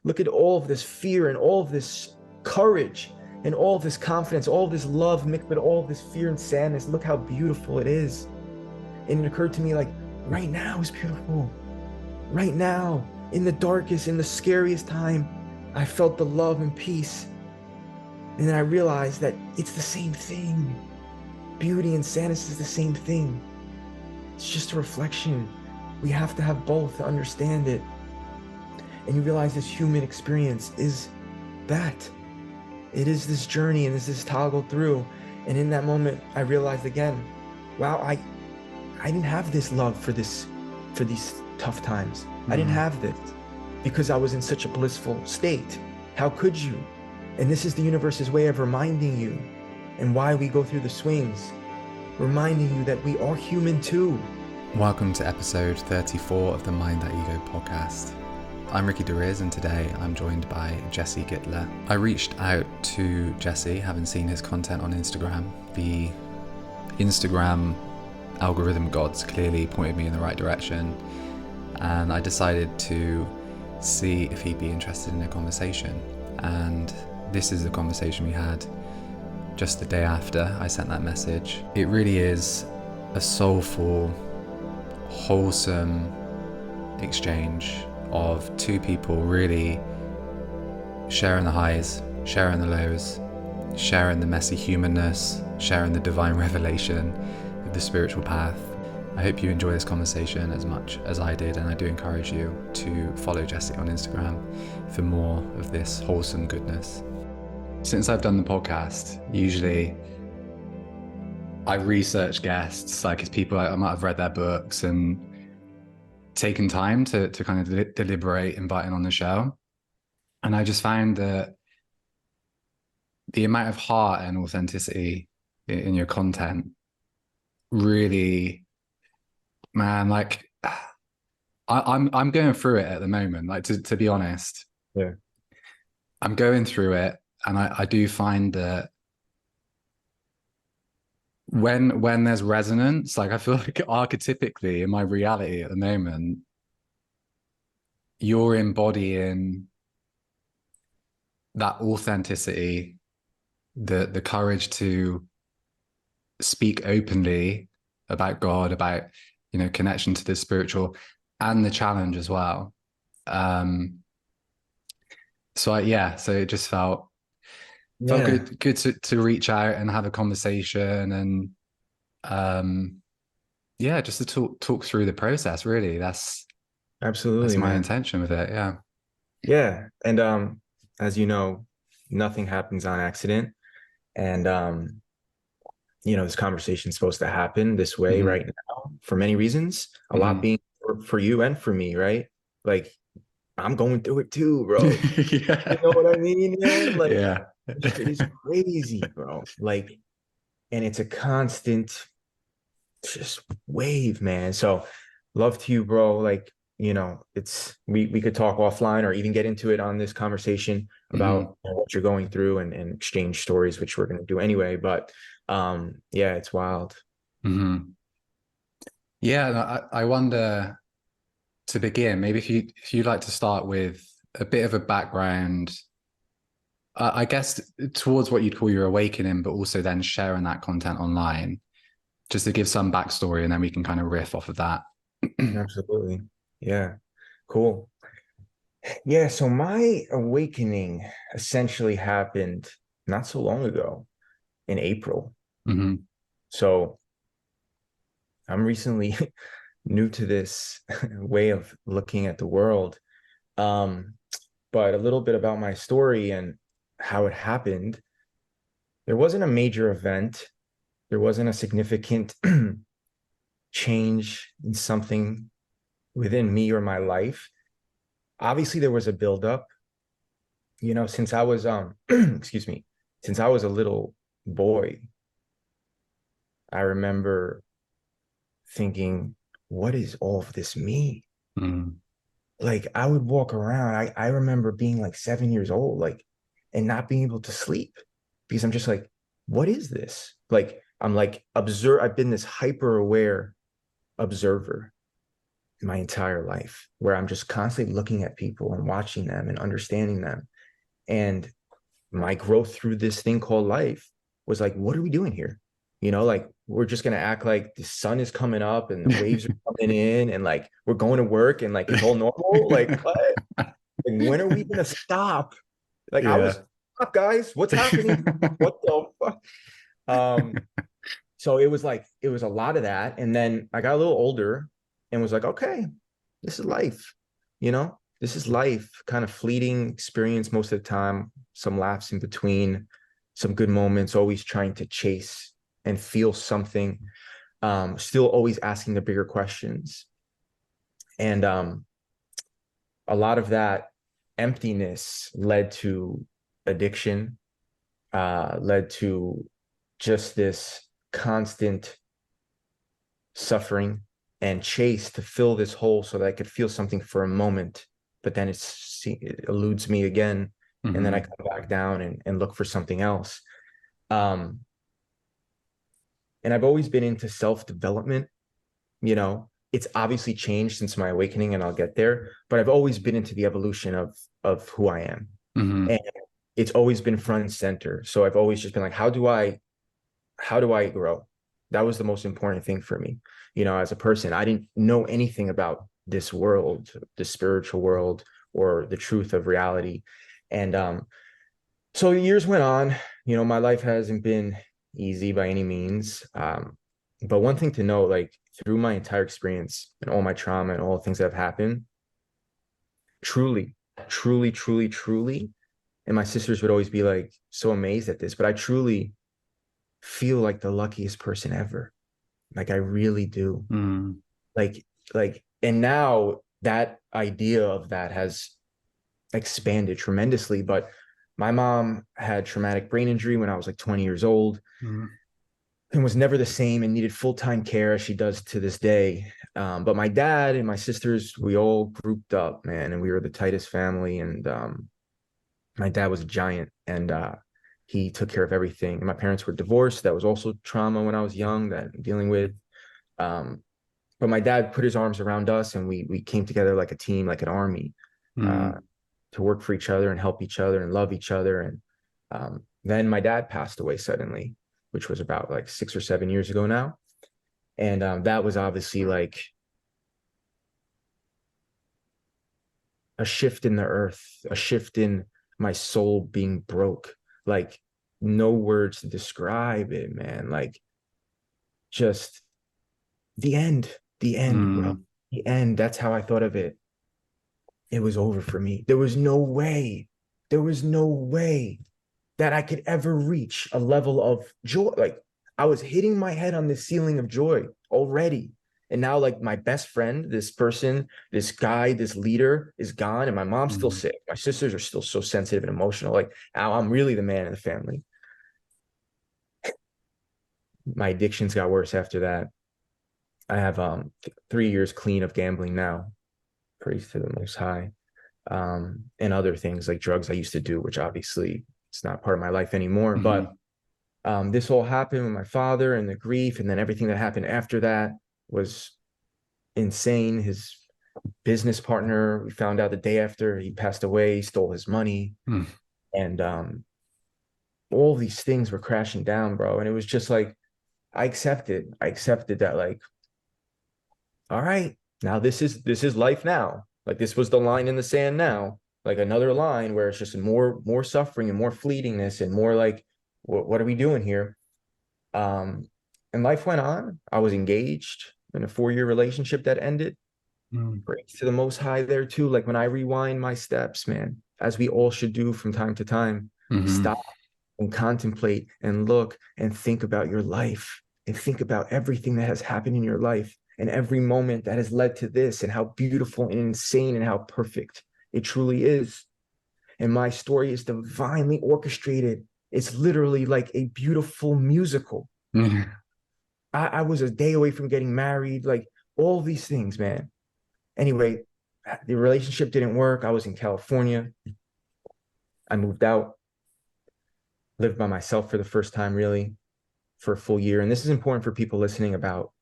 Look at all of this fear and all of this courage and all of this confidence, all of this love mixed with all of this fear and sadness. Look how beautiful it is. And it occurred to me, like, right now is beautiful. Right now, in the darkest, in the scariest time, I felt the love and peace. And then I realized that it's the same thing. Beauty and sadness is the same thing. It's just a reflection. We have to have both to understand it. And you realize this human experience is that. It is this journey and it's this toggle through. And in that moment, I realized again, wow, I didn't have this love for these tough times. I didn't have this because I was in such a blissful state. How could you? And this is the universe's way of reminding you and why we go through the swings, reminding you that we are human too. Welcome to episode 34 of the Mind That Ego podcast. I'm Ricky Deriz, and today I'm joined by Jesse Gittler. I reached out to Jesse, having seen his content on Instagram. The Instagram algorithm gods clearly pointed me in the right direction, and I decided to see if he'd be interested in a conversation. And this is the conversation we had just the day after I sent that message. It really is a soulful, wholesome exchange of two people really sharing the highs, sharing the lows, sharing the messy humanness, sharing the divine revelation of the spiritual path. I hope you enjoy this conversation as much as I did, and I do encourage you to follow Jesse on Instagram for more of this wholesome goodness. Since I've done the podcast, usually I research guests, like it's people I might have read their books and taken time to kind of deliberate inviting on the show. And I just found that the amount of heart and authenticity in your content really, man, like I'm going through it at the moment, like to be honest. Yeah. I'm going through it, and I do find that when there's resonance, like I feel like archetypically in my reality at the moment, you're embodying that authenticity, the courage to speak openly about God, about, you know, connection to the spiritual, and the challenge as well. So it just felt good to reach out and have a conversation, and just to talk through the process. Really, that's Absolutely, my man. intention with it. Yeah. And as you know, nothing happens on accident. And this conversation is supposed to happen this way right now for many reasons. A lot being for you and for me, right? Like, I'm going through it too, bro. Yeah. You know what I mean, man? Like, Yeah. it's crazy, bro. Like, and it's a constant just wave, man. So love to you, bro. Like, it's we could talk offline or even get into it on this conversation about what you're going through and exchange stories, which we're going to do anyway. But it's wild. Yeah, I wonder, to begin, maybe if you'd like to start with a bit of a background, I guess towards what you'd call your awakening, but also then sharing that content online, just to give some backstory, and then we can kind of riff off of that. Absolutely. Yeah. Cool. Yeah. So my awakening essentially happened not so long ago in April. So I'm recently new to this way of looking at the world. But a little bit about my story and how it happened. There wasn't a major event. There wasn't a significant change in something within me or my life. Obviously, there was a buildup. Since I was excuse me, since I was a little boy, I remember thinking, what does all of this mean? Like, I would walk around. I remember being like 7 years old, like, and not being able to sleep because I'm just like, what is this? Like, I'm like, I've been this hyper aware observer. my entire life, where I'm just constantly looking at people and watching them and understanding them. And my growth through this thing called life was like, what are we doing here? Like we're just gonna act like the sun is coming up and the waves are coming in and like we're going to work and like it's all normal. Like what? Like when are we gonna stop? Like I Yeah. was, stop, guys, what's happening? What the fuck? Um, so it was a lot of that. And then I got a little older and was like, okay, this is life, this is life, kind of fleeting experience most of the time, some laughs in between, some good moments, always trying to chase and feel something, still always asking the bigger questions. And a lot of that emptiness led to addiction, led to just this constant suffering and chase to fill this hole so that I could feel something for a moment, but then it eludes me again. And then I come back down and look for something else. And I've always been into self-development, it's obviously changed since my awakening and I'll get there, but I've always been into the evolution of who I am. And it's always been front and center. So I've always just been like, how do I grow? That was the most important thing for me. As a person, I didn't know anything about this world, the spiritual world, or the truth of reality. And so years went on, my life hasn't been easy by any means. But one thing to note, like through my entire experience and all my trauma and all the things that have happened, truly, truly, truly, truly, and my sisters would always be like so amazed at this, but I truly feel like the luckiest person ever. Like I really do. Like, and now that idea of that has expanded tremendously. But my mom had traumatic brain injury when I was like 20 years old and was never the same and needed full-time care as she does to this day. But my dad and my sisters, we all grouped up, man, and we were the tightest family. And my dad was a giant, and he took care of everything. And my parents were divorced. That was also trauma when I was young that I'm dealing with. But my dad put his arms around us, and we came together like a team, like an army, to work for each other and help each other and love each other. And then my dad passed away suddenly, which was about like 6 or 7 years ago now. And that was obviously like a shift in the earth, a shift in my soul being broke. Like no words to describe it, man. Like just the end, bro. The end. That's how I thought of it. It was over for me. There was no way that I could ever reach a level of joy. Like I was hitting my head on the ceiling of joy already. And now like my best friend, this person, this guy, this leader is gone. And my mom's still sick. My sisters are still so sensitive and emotional. Like I'm really the man in the family. My addictions got worse after that. I have 3 years clean of gambling now. Praise to the Most High. And other things like drugs I used to do, which obviously it's not part of my life anymore. But this all happened with my father and the grief, and then everything that happened after that was insane. His business partner, we found out the day after he passed away, stole his money. And all these things were crashing down, bro. And it was just like, I accepted that, like, all right, now this is life now. Like this was the line in the sand now, like another line where it's just more suffering and more fleetingness and more like, what are we doing here? And life went on. I was engaged in a 4-year relationship that ended. Praise to the Most High there too. Like when I rewind my steps, man, as we all should do from time to time, stop and contemplate and look and think about your life and think about everything that has happened in your life and every moment that has led to this and how beautiful and insane and how perfect it truly is. And my story is divinely orchestrated. It's literally like a beautiful musical. I was a day away from getting married, like all these things, man. Anyway, the relationship didn't work. I was in California. I moved out, lived by myself for the first time, really, for a full year. And this is important for people listening about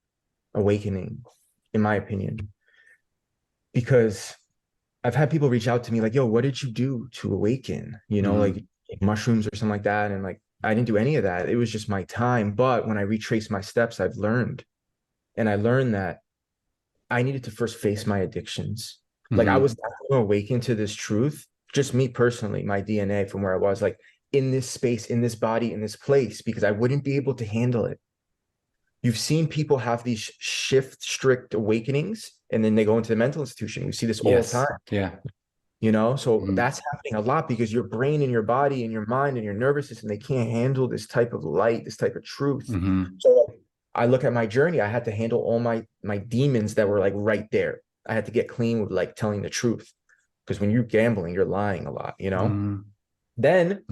awakening, in my opinion. because I've had people reach out to me like, yo, what did you do to awaken? Mm-hmm. Like mushrooms or something like that. And like, I didn't do any of that. It was just my time. But when I retrace my steps, I've learned. And I learned that I needed to first face my addictions. Like I Mm-hmm. was not going to awaken to this truth, just me personally, my DNA from where I was, like in this space, in this body, in this place, because I wouldn't be able to handle it. You've seen people have these shift strict awakenings and then they go into the mental institution. We see this all the Yes. time, Yeah. so Mm-hmm. that's happening a lot because your brain and your body and your mind and your nervous system, they can't handle this type of light, this type of truth. Mm-hmm. So I look at my journey, I had to handle all my demons that were like right there. I had to get clean with like telling the truth, because when you're gambling, you're lying a lot. Mm-hmm. Then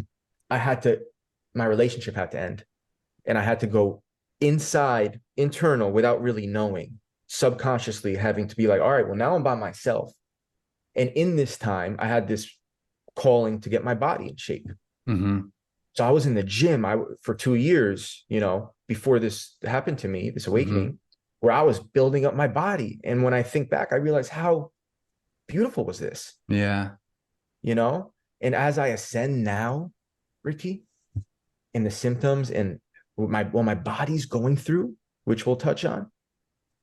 I had to, my relationship had to end, and I had to go inside, internal, without really knowing, subconsciously having to be like, all right, well, now I'm by myself. And in this time, I had this calling to get my body in shape. Mm-hmm. So I was in the gym for 2 years, before this happened to me, this Mm-hmm. awakening, where I was building up my body. And when I think back, I realize how beautiful was this, Yeah. you know? And as I ascend now, Ricky, and the symptoms and what my body's going through, which we'll touch on,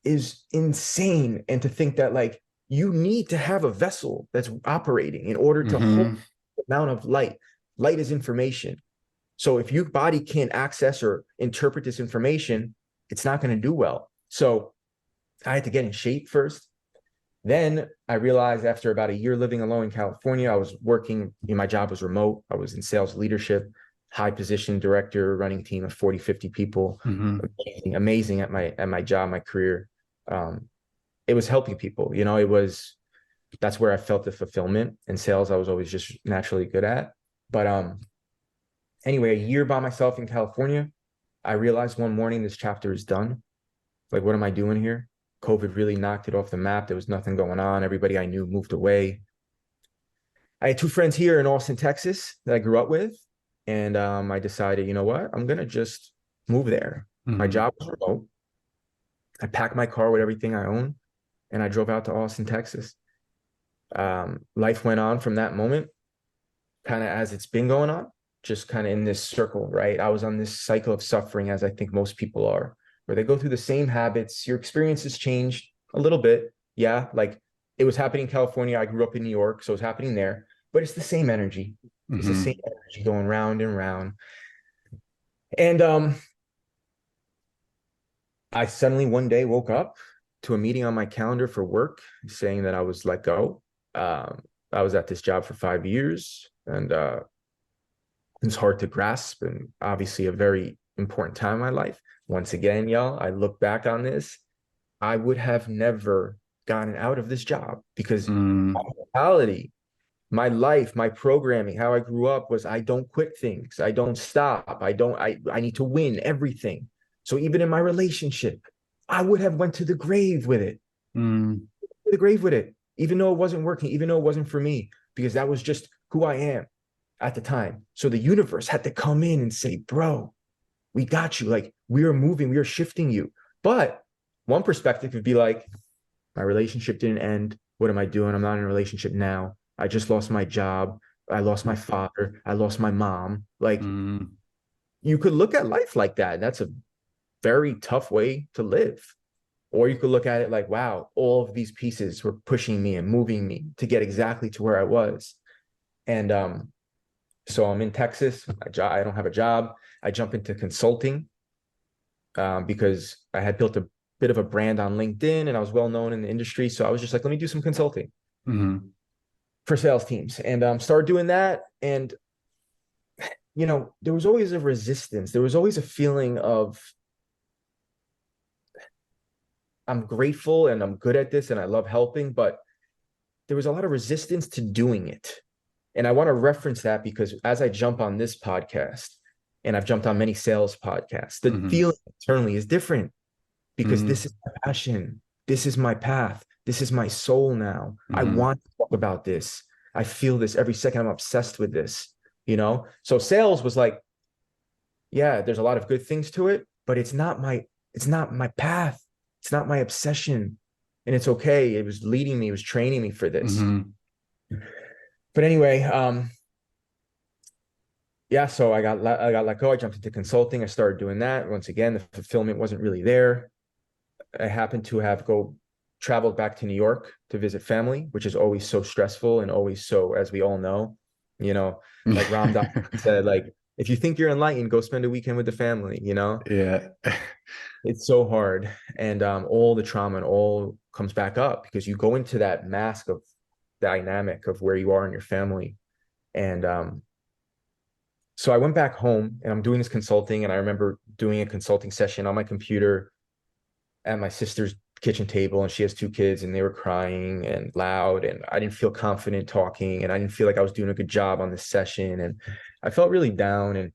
is insane. And to think that like you need to have a vessel that's operating in order to hold Mm-hmm. the amount of light. Light is information. So if your body can't access or interpret this information, it's not going to do well. So I had to get in shape first. Then I realized after about a year living alone in California, I was working, my job was remote. I was in sales leadership, high position director, running a team of 40, 50 people. Mm-hmm. Amazing at my job, my career. Um, it was helping people, that's where I felt the fulfillment. In sales, I was always just naturally good at. But anyway, a year by myself in California, I realized one morning this chapter is done. Like, what am I doing here? COVID really knocked it off the map. There was nothing going on. Everybody I knew moved away. I had two friends here in Austin, Texas that I grew up with. And I decided, you know what? I'm going to just move there. My Mm-hmm. job was remote. I packed my car with everything I own and I drove out to Austin, Texas. Life went on from that moment, kind of as it's been going on, just kind of in this circle, right? I was on this cycle of suffering, as I think most people are, where they go through the same habits. Your experiences changed a little bit. Yeah. Like it was happening in California. I grew up in New York, so it's happening there, but it's the same energy. It's the Mm-hmm. same energy going round and round. And I suddenly one day woke up to a meeting on my calendar for work saying that I was let go. I was at this job for 5 years, and it's hard to grasp, and obviously a very important time in my life. Once again, y'all, I look back on this, I would have never gotten out of this job because my Mm-hmm. mentality, my life, my programming, how I grew up was I don't quit things. I don't stop. I need to win everything. So even in my relationship, I would have went to the grave with it, to the grave with it, even though it wasn't working, even though it wasn't for me, because that was just who I am at the time. So the universe had to come in and say, bro, we got you. Like we are moving, we are shifting you. But one perspective would be like, my relationship didn't end. What am I doing? I'm not in a relationship now. I just lost my job. I lost my father. I lost my mom. Like Mm-hmm. you could look at life like that. That's a very tough way to live. Or you could look at it like, wow, all of these pieces were pushing me and moving me to get exactly to where I was. And so I'm in Texas. I don't have a job. I jump into consulting because I had built a bit of a brand on LinkedIn and I was well known in the industry. So I was just like, let me do some consulting Mm-hmm. for sales teams, and started doing that. And there was always a resistance. There was always a feeling of I'm grateful and I'm good at this and I love helping, but there was a lot of resistance to doing it. And I want to reference that because as I jump on this podcast, and I've jumped on many sales podcasts, the Mm-hmm. feeling internally is different because Mm-hmm. this is my passion. This is my path. This is my soul now. I Mm-hmm. want to talk about this. I feel this every second. I'm obsessed with this. So sales was like, yeah, there's a lot of good things to it, but it's not my path. It's not my obsession. and it's okay. It was leading me, it was training me for this. Mm-hmm. But anyway, yeah, so I got let go. I jumped into consulting. I started doing that. Once again, the fulfillment wasn't really there. I happened to have traveled back to New York to visit family, which is always so stressful and always so, as we all know, like Ram Dass said, like, if you think you're enlightened, go spend a weekend with the family, Yeah. It's so hard. And all the trauma and all comes back up because you go into that mask of dynamic of where you are in your family. And so I went back home and I'm doing this consulting, and I remember doing a consulting session on my computer at my sister's kitchen table, and she has 2 kids, and they were crying and loud, and I didn't feel confident talking, and I didn't feel like I was doing a good job on this session, and I felt really down. And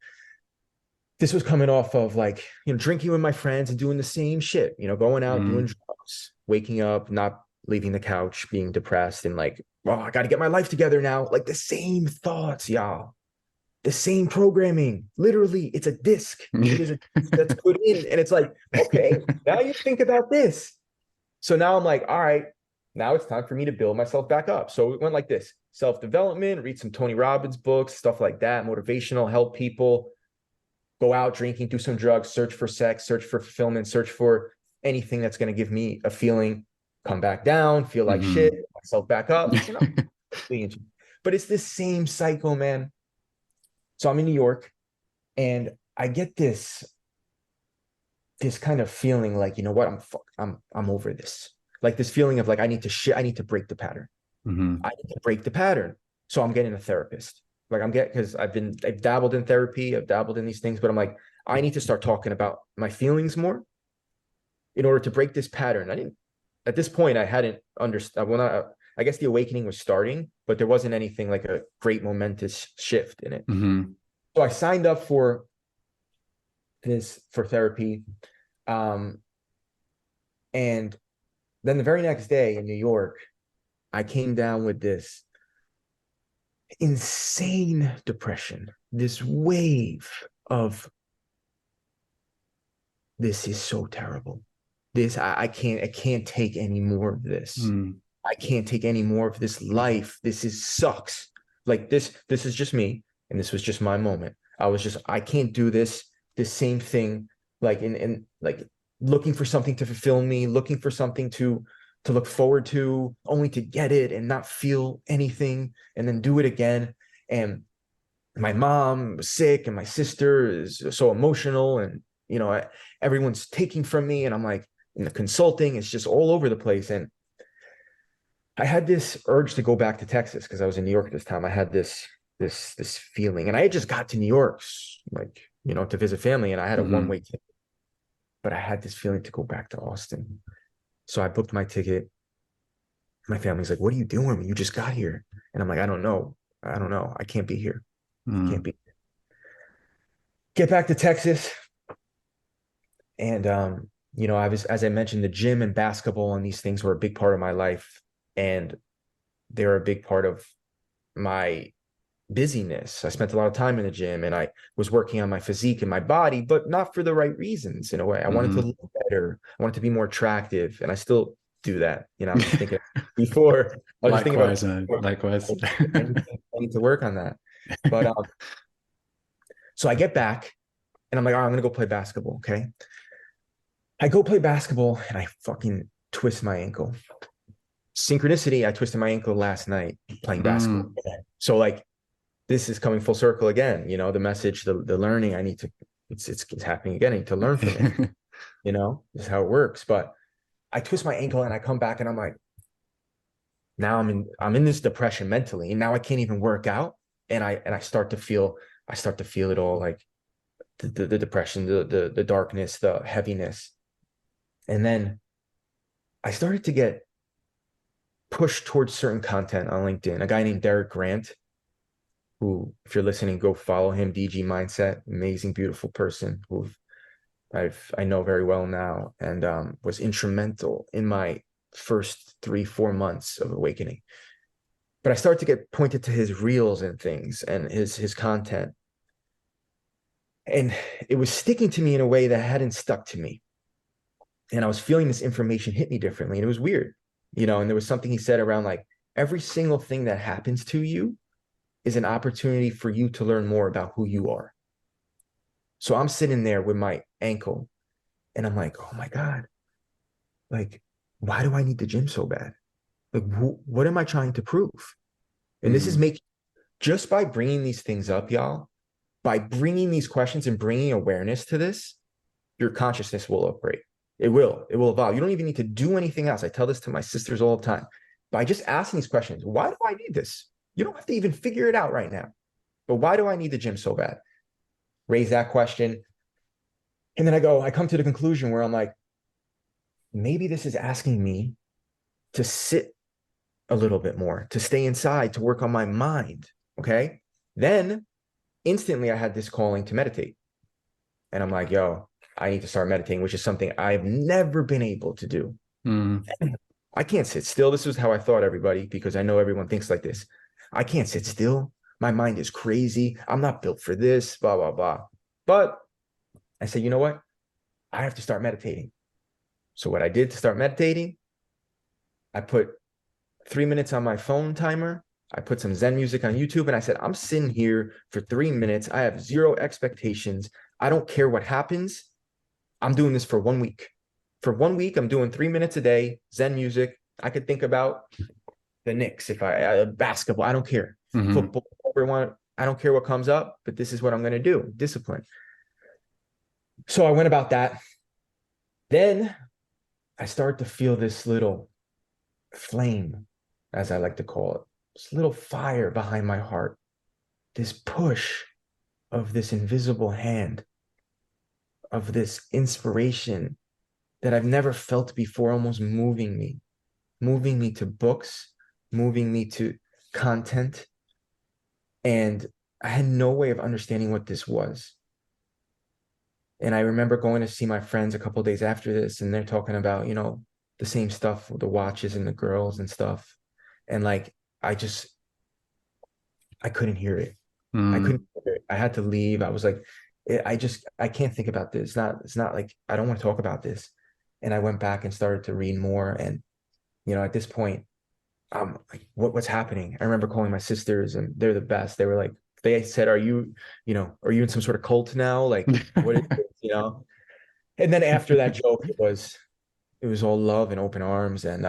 this was coming off of like, drinking with my friends and doing the same shit, going out, doing drugs, waking up, not leaving the couch, being depressed, and like, oh, I got to get my life together now. Like the same thoughts, y'all. The same programming. Literally, it's a disc. It is a disc that's put in. And it's like, okay, now you think about this. So now I'm like, all right, now it's time for me to build myself back up. So it went like this: self-development, read some Tony Robbins books, stuff like that, motivational, help people, go out drinking, do some drugs, search for sex, search for fulfillment, search for anything that's going to give me a feeling, come back down, feel like shit, myself back up. But it's this same cycle, man. So I'm in New York, and I get this kind of feeling like, you know what, I'm over this. Like this feeling of like, I need to break the pattern. I need to break the pattern. So I'm getting a therapist. Like because I've dabbled in therapy, I've dabbled in these things, but I'm like, I need to start talking about my feelings more in order to break this pattern. At this point, I hadn't understood. I guess the awakening was starting, but there wasn't anything like a great momentous shift in it. So I signed up for therapy. And then the very next day in New York, I came down with this insane depression, this wave of, this is so terrible. I can't take any more of this. I can't take any more of this life. Sucks. Like this is just me. And this was just my moment. I can't do this same thing, like in like looking for something to fulfill me, looking for something to look forward to, only to get it and not feel anything and then do it again. And my mom was sick and my sister is so emotional, and everyone's taking from me, and I'm like, in the consulting, it's just all over the place. And I had this urge to go back to Texas because I was in New York at this time. I had this feeling, and I had just got to New York, like, to visit family, and I had a one-way ticket, but I had this feeling to go back to Austin. So I booked my ticket. My family's like, what are you doing? You just got here. And I'm like, I don't know. I can't be here. I can't be. Get back to Texas. And, as I mentioned, the gym and basketball and these things were a big part of my life. And they're a big part of my busyness. I spent a lot of time in the gym, and I was working on my physique and my body, but not for the right reasons in a way. I wanted to look better. I wanted to be more attractive. And I still do that. I was just thinking before. Likewise. I need to work on that. But so I get back and I'm like, all right, I'm going to go play basketball. Okay. I go play basketball and I fucking twist my ankle. Synchronicity. I twisted my ankle last night playing basketball. So like, this is coming full circle again, the message, the learning, it's happening again. I need to learn from it. This is how it works. But I twist my ankle and I come back and I'm like, now I'm in this depression mentally, and now I can't even work out. And I start to feel it all, like the depression, the darkness, the heaviness. And then I started to get pushed towards certain content on LinkedIn. A guy named Derek Grant, who, if you're listening, go follow him. DG Mindset, amazing, beautiful person who I know very well now, and was instrumental in my first 3-4 months of awakening. But I started to get pointed to his reels and things and his content. And it was sticking to me in a way that hadn't stuck to me. And I was feeling this information hit me differently. And it was weird. And there was something he said around like every single thing that happens to you is an opportunity for you to learn more about who you are. So I'm sitting there with my ankle and I'm like, oh my God, like, why do I need the gym so bad? Like, what am I trying to prove? And this is making, just by bringing these things up, y'all, by bringing these questions and bringing awareness to this, your consciousness will upgrade. It will evolve. You don't even need to do anything else. I tell this to my sisters all the time. By just asking these questions, why do I need this? You don't have to even figure it out right now. But why do I need the gym so bad? Raise that question. And then I come to the conclusion where I'm like, maybe this is asking me to sit a little bit more, to stay inside, to work on my mind. Okay. Then instantly I had this calling to meditate. And I'm like, yo, I need to start meditating, which is something I've never been able to do. I can't sit still. This is how I thought, everybody, because I know everyone thinks like this. I can't sit still. My mind is crazy. I'm not built for this, blah, blah, blah. But I said, you know what? I have to start meditating. So what I did to start meditating, I put 3 minutes on my phone timer. I put some Zen music on YouTube and I said, I'm sitting here for 3 minutes. I have zero expectations. I don't care what happens. I'm doing this for 1 week. For 1 week, I'm doing 3 minutes a day, Zen music. I could think about the Knicks, if basketball, I don't care. Football, everyone, I don't care what comes up, but this is what I'm going to do. Discipline. So I went about that. Then I started to feel this little flame, as I like to call it, this little fire behind my heart, this push of this invisible hand, of this inspiration that I've never felt before, almost moving me to books, moving me to content. And I had no way of understanding what this was. And I remember going to see my friends a couple of days after this, and they're talking about, the same stuff with the watches and the girls and stuff. And like, I couldn't hear it. I couldn't hear it. I had to leave. I was like, I can't think about this. It's not like, I don't want to talk about this. And I went back and started to read more. And, at this point, I'm like, what's happening? I remember calling my sisters and they're the best. They were like, they said, are you in some sort of cult now? Like, what is this, And then after that joke, it was all love and open arms. And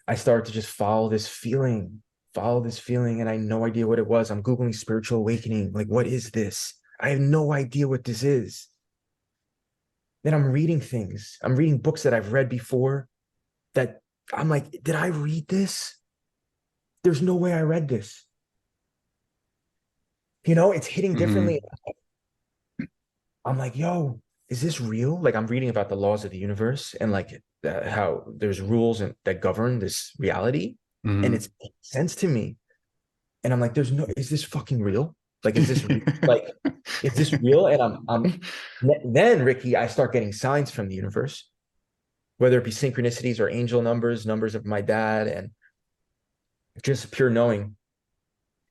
I started to just follow this feeling. And I had no idea what it was. I'm Googling spiritual awakening. Like, what is this? I have no idea what this is. Then I'm reading things. I'm reading books that I've read before that I'm like, did I read this? There's no way I read this. It's hitting differently. I'm like, yo, is this real? Like, I'm reading about the laws of the universe and like how there's rules that govern this reality. And it's making sense to me. And I'm like, is this fucking real? Like, is this like, is this real? And then Ricky, I start getting signs from the universe, whether it be synchronicities or angel numbers of my dad, and just pure knowing.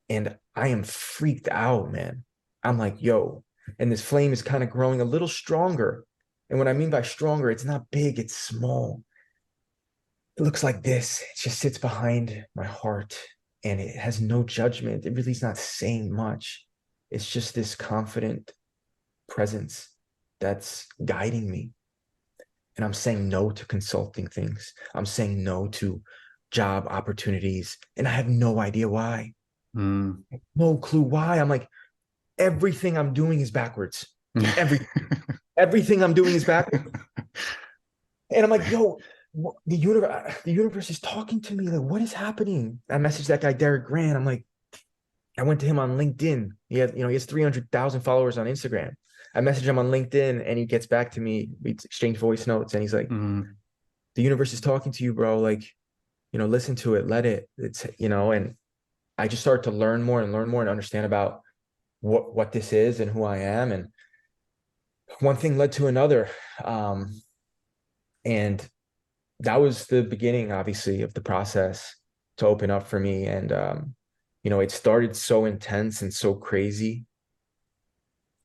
And I am freaked out, man. I'm like, yo, and this flame is kind of growing a little stronger. And what I mean by stronger, it's not big, it's small. It looks like this. It just sits behind my heart and it has no judgment. It really is not saying much. It's just this confident presence that's guiding me. And I'm saying no to consulting things. I'm saying no to job opportunities. And I have no idea why. No clue why. I'm like, everything I'm doing is backwards. Everything I'm doing is backwards. And I'm like, yo, the universe is talking to me. Like, what is happening? I messaged that guy, Derek Grant. I'm like, I went to him on LinkedIn. He has 300,000 followers on Instagram. I messaged him on LinkedIn and he gets back to me. We exchange voice notes and he's like, the universe is talking to you, bro. Like, listen to it, let it. It's, and I just started to learn more and understand about what this is and who I am. And one thing led to another. And that was the beginning, obviously, of the process to open up for me. And, it started so intense and so crazy.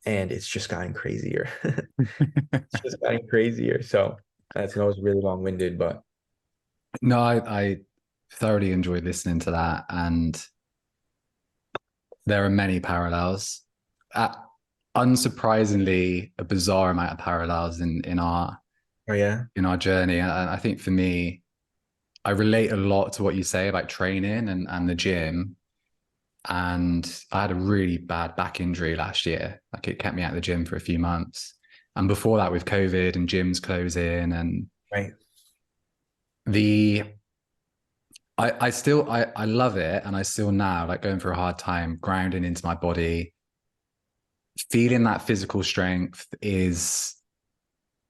And it's just gotten crazier. It's just gotten crazier. So that's, it was really long-winded, but No, I thoroughly enjoyed listening to that, and there are many parallels. Uh, Unsurprisingly, a bizarre amount of parallels Oh yeah. in our journey. And I think for me, I relate a lot to what you say about training and the gym. And I had a really bad back injury last year. Like it kept me out of the gym for a few months. And before that, with COVID and gyms closing, and Right. the I love it, and I still now like going through a hard time grounding into my body. Feeling that physical strength is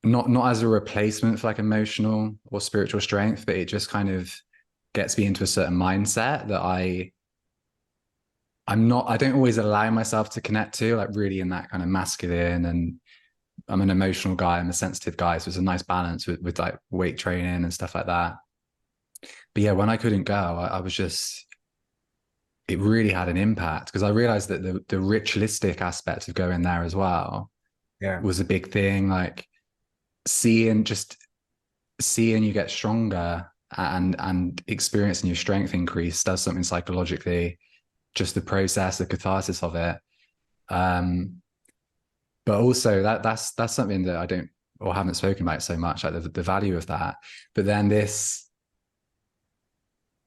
not as a replacement for like emotional or spiritual strength, but it just kind of gets me into a certain mindset that I don't always allow myself to connect to, like really in that kind of masculine, and I'm an emotional guy, I'm a sensitive guy. So it's a nice balance with like weight training and stuff like that. But yeah, when I couldn't go, I was just, it really had an impact because I realized that the ritualistic aspect of going there as well Yeah. was a big thing. Like seeing just seeing you get stronger and experiencing your strength increase does something psychologically, just the process, the catharsis of it. But also that's something that I don't or haven't spoken about so much, like the value of that. But then this,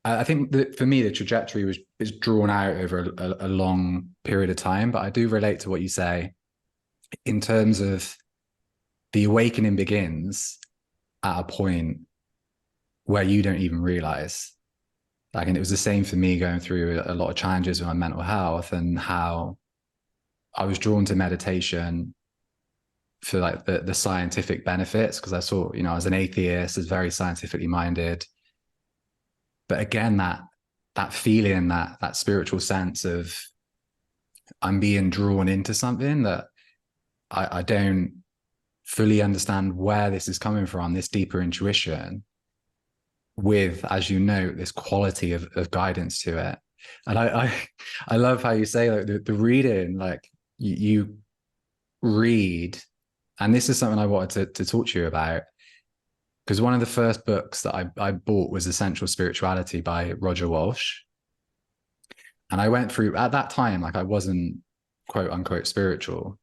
I think that for me, the trajectory is drawn out over a long period of time. But I do relate to what you say in terms of the awakening begins at a point where you don't even realize. Like, and it was the same for me going through a lot of challenges with my mental health, and how I was drawn to meditation for like the scientific benefits, because I saw, you know, as an atheist, as very scientifically minded. But again, that feeling, that spiritual sense of I'm being drawn into something that I don't fully understand where this is coming from, this deeper intuition with, as you know, this quality of guidance to it. And I love how you say like the reading, like you read, and this is something I wanted to talk to you about, because one of the first books that I bought was Essential Spirituality by Roger Walsh. And I went through at that time, like I wasn't quote unquote spiritual.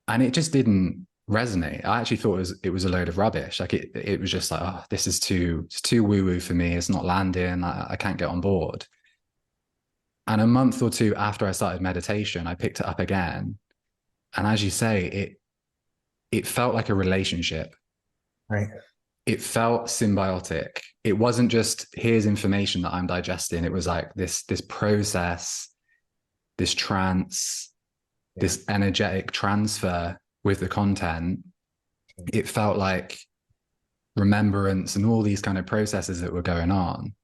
And it just didn't resonate. I actually thought it was a load of rubbish. Like it was just like, oh, this is it's too woo-woo for me. It's not landing. I can't get on board. And a month or two after I started meditation, I picked it up again. And as you say, it felt like a relationship. Right. It felt symbiotic. It wasn't just here's information that I'm digesting. It was like this process, this trance, this energetic transfer with the content. It felt like remembrance and all these kind of processes that were going on.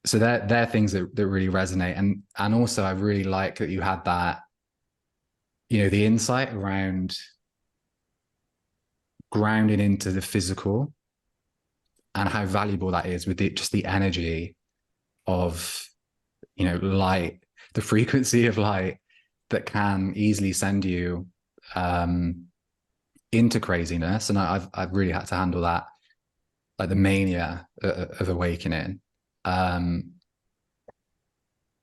So they're things that really resonate. And also I really like that you had that, you know, the insight around grounding into the physical and how valuable that is with just the energy of, you know, light, the frequency of light that can easily send you into craziness. And I've really had to handle that, like the mania of awakening. And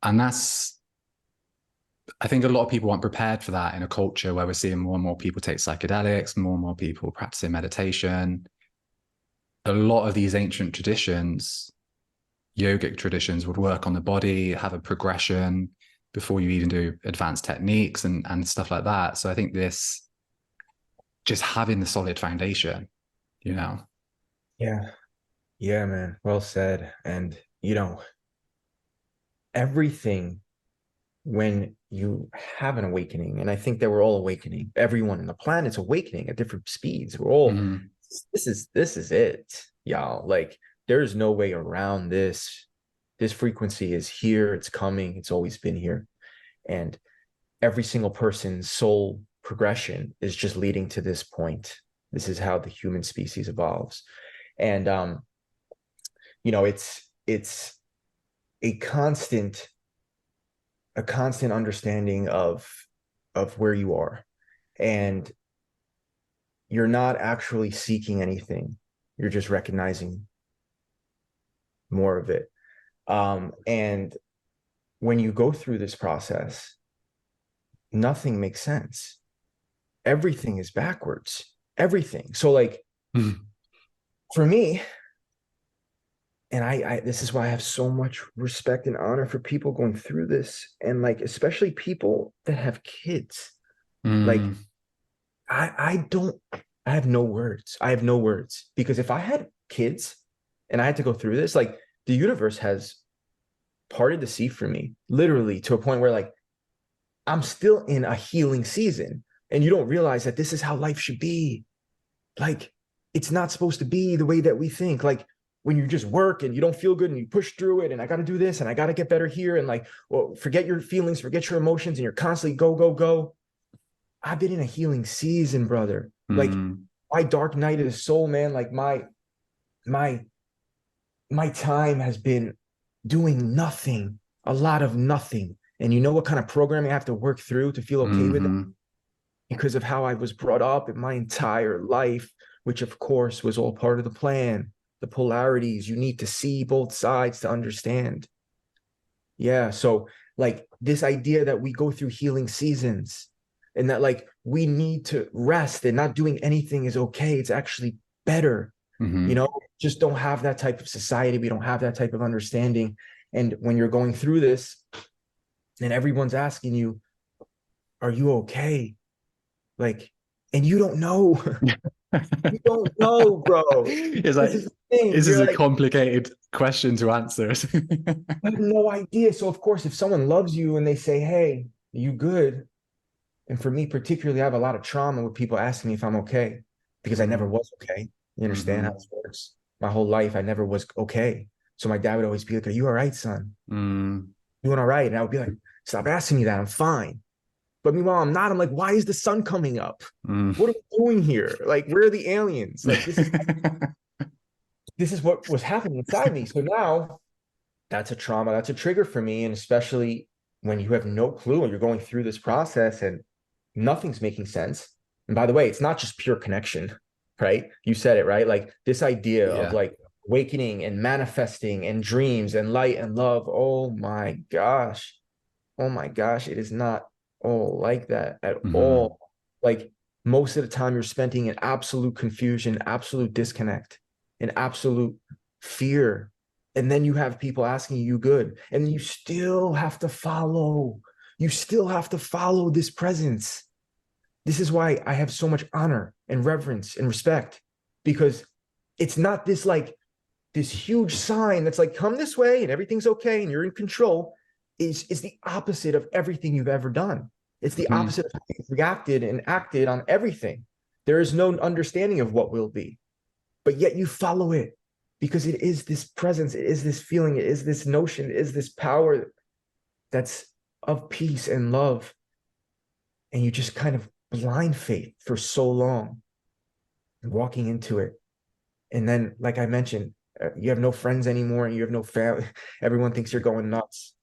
that's, I think a lot of people aren't prepared for that in a culture where we're seeing more and more people take psychedelics, more and more people practicing meditation. A lot of these ancient traditions, yogic traditions, would work on the body, have a progression before you even do advanced techniques and stuff like that. So I think this, just having the solid foundation, you know. Yeah. Yeah, man. Well said. And you know, everything when you have an awakening, and I think that we're all awakening, everyone on the planet's awakening at different speeds. We're all this is it, y'all. Like there's no way around this. This frequency is here, it's coming, it's always been here. And every single person's soul progression is just leading to this point. This is how the human species evolves. And you know, it's a constant understanding of where you are, and you're not actually seeking anything. You're just recognizing more of it. And when you go through this process, nothing makes sense. Everything is backwards. Everything. So like for me, and I this is why I have so much respect and honor for people going through this, and like especially people that have kids. Like I have no words. I have no words, because if I had kids and I had to go through this, like the universe has parted the sea for me, literally, to a point where like I'm still in a healing season, and you don't realize that this is how life should be. Like it's not supposed to be the way that we think. Like when you just work and you don't feel good and you push through it, and I got to do this and I got to get better here, and like, well, forget your feelings, forget your emotions, and you're constantly go, go, go. I've been in a healing season, brother. Like my dark night of the soul, man. Like my time has been doing nothing, a lot of nothing. And you know what kind of programming I have to work through to feel okay with it? Because of how I was brought up in my entire life, which of course was all part of the plan, the polarities. You need to see both sides to understand. Yeah. So like this idea that we go through healing seasons, and that like we need to rest, and not doing anything is okay. It's actually better. You know, just don't have that type of society. We don't have that type of understanding. And when you're going through this and everyone's asking you, are you okay? Like, and you don't know. You don't know, bro. It's like, this is the thing. this is You're a like, complicated question to answer. I have no idea. So of course, if someone loves you and they say, hey, are you good? And for me particularly, I have a lot of trauma with people asking me if I'm okay, because I never was okay. You understand how this works? My whole life, I never was okay. So my dad would always be like, are you all right, son? You doing all right? And I would be like, stop asking me that. I'm fine. But meanwhile, I'm not. I'm like, why is the sun coming up? What are we doing here? Like, where are the aliens? Like, this is what was happening inside me. So now that's a trauma. That's a trigger for me. And especially when you have no clue and you're going through this process and nothing's making sense. And by the way, it's not just pure connection, right? You said it, right? Like this idea of like awakening and manifesting and dreams and light and love. Oh my gosh. Oh my gosh. It is not all like that at all. Like most of the time you're spending in absolute confusion, absolute disconnect, and absolute fear. And then you have people asking you good, and you still have to follow. You still have to follow this presence. This is why I have so much honor and reverence and respect, because it's not this like this huge sign that's like, come this way and everything's okay and you're in control. Is the opposite of everything you've ever done. It's the opposite of how you've reacted and acted on everything. There is no understanding of what will be, but yet you follow it because it is this presence, it is this feeling, it is this notion, it is this power that's of peace and love. And you just kind of blind faith for so long, walking into it. And then, like I mentioned, you have no friends anymore and you have no family. Everyone thinks you're going nuts.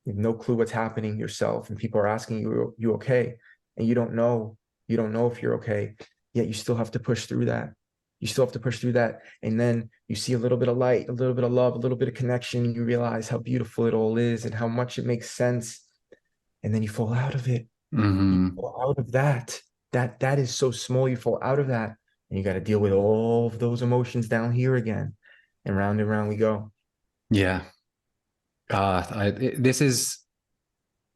You have no clue what's happening yourself, and people are asking you okay? And you don't know if you're okay, yet you still have to push through that. You still have to push through that. And then you see a little bit of light, a little bit of love, a little bit of connection, and you realize how beautiful it all is and how much it makes sense. And then you fall out of it. You fall out of that. That is so small. You fall out of that, and you got to deal with all of those emotions down here again. And round we go. Yeah. This is,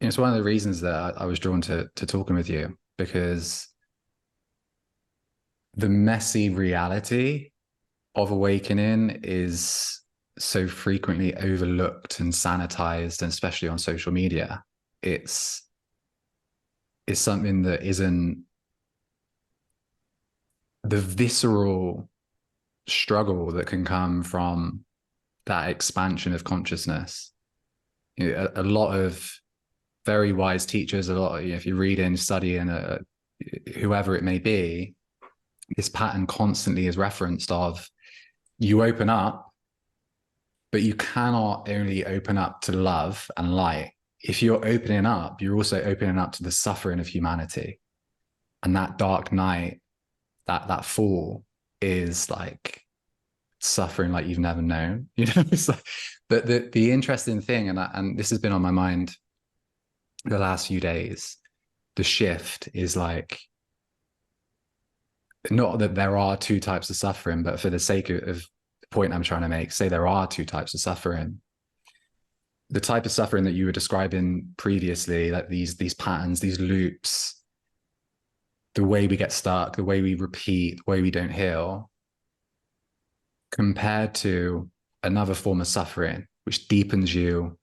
it's one of the reasons that I was drawn to talking with you, because the messy reality of awakening is so frequently overlooked and sanitized, and especially on social media. It's something that isn't the visceral struggle that can come from that expansion of consciousness. You know, a lot of very wise teachers, a lot of, if you read and study and whoever it may be, this pattern constantly is referenced of, you open up, but you cannot only open up to love and light. If you're opening up, you're also opening up to the suffering of humanity. And that dark night, that fall is like suffering like you've never known. You know, it's like, but the interesting thing, and this has been on my mind the last few days, the shift is like, not that there are two types of suffering, but for the sake of the point I'm trying to make, say there are two types of suffering. The type of suffering that you were describing previously, like these patterns, these loops, the way we get stuck, the way we repeat, the way we don't heal, compared to another form of suffering, which deepens you,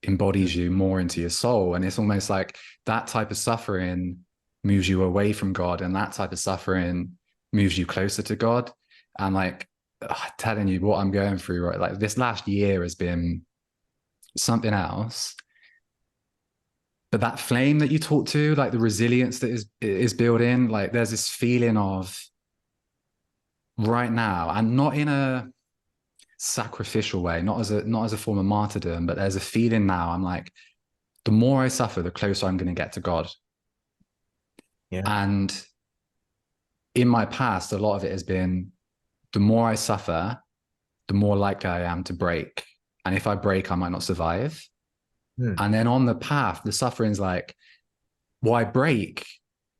embodies you more into your soul. And it's almost like that type of suffering moves you away from God, and that type of suffering moves you closer to God. And like, telling you what I'm going through, right? Like this last year has been something else. But that flame that you talk to, like the resilience that is built in, like there's this feeling of right now, and not in a sacrificial way, not as a form of martyrdom, but there's a feeling now. I'm like, the more I suffer, the closer I'm going to get to God. Yeah. And in my past, a lot of it has been, the more I suffer, the more likely I am to break. And if I break, I might not survive. And then on the path, the suffering's like, why break?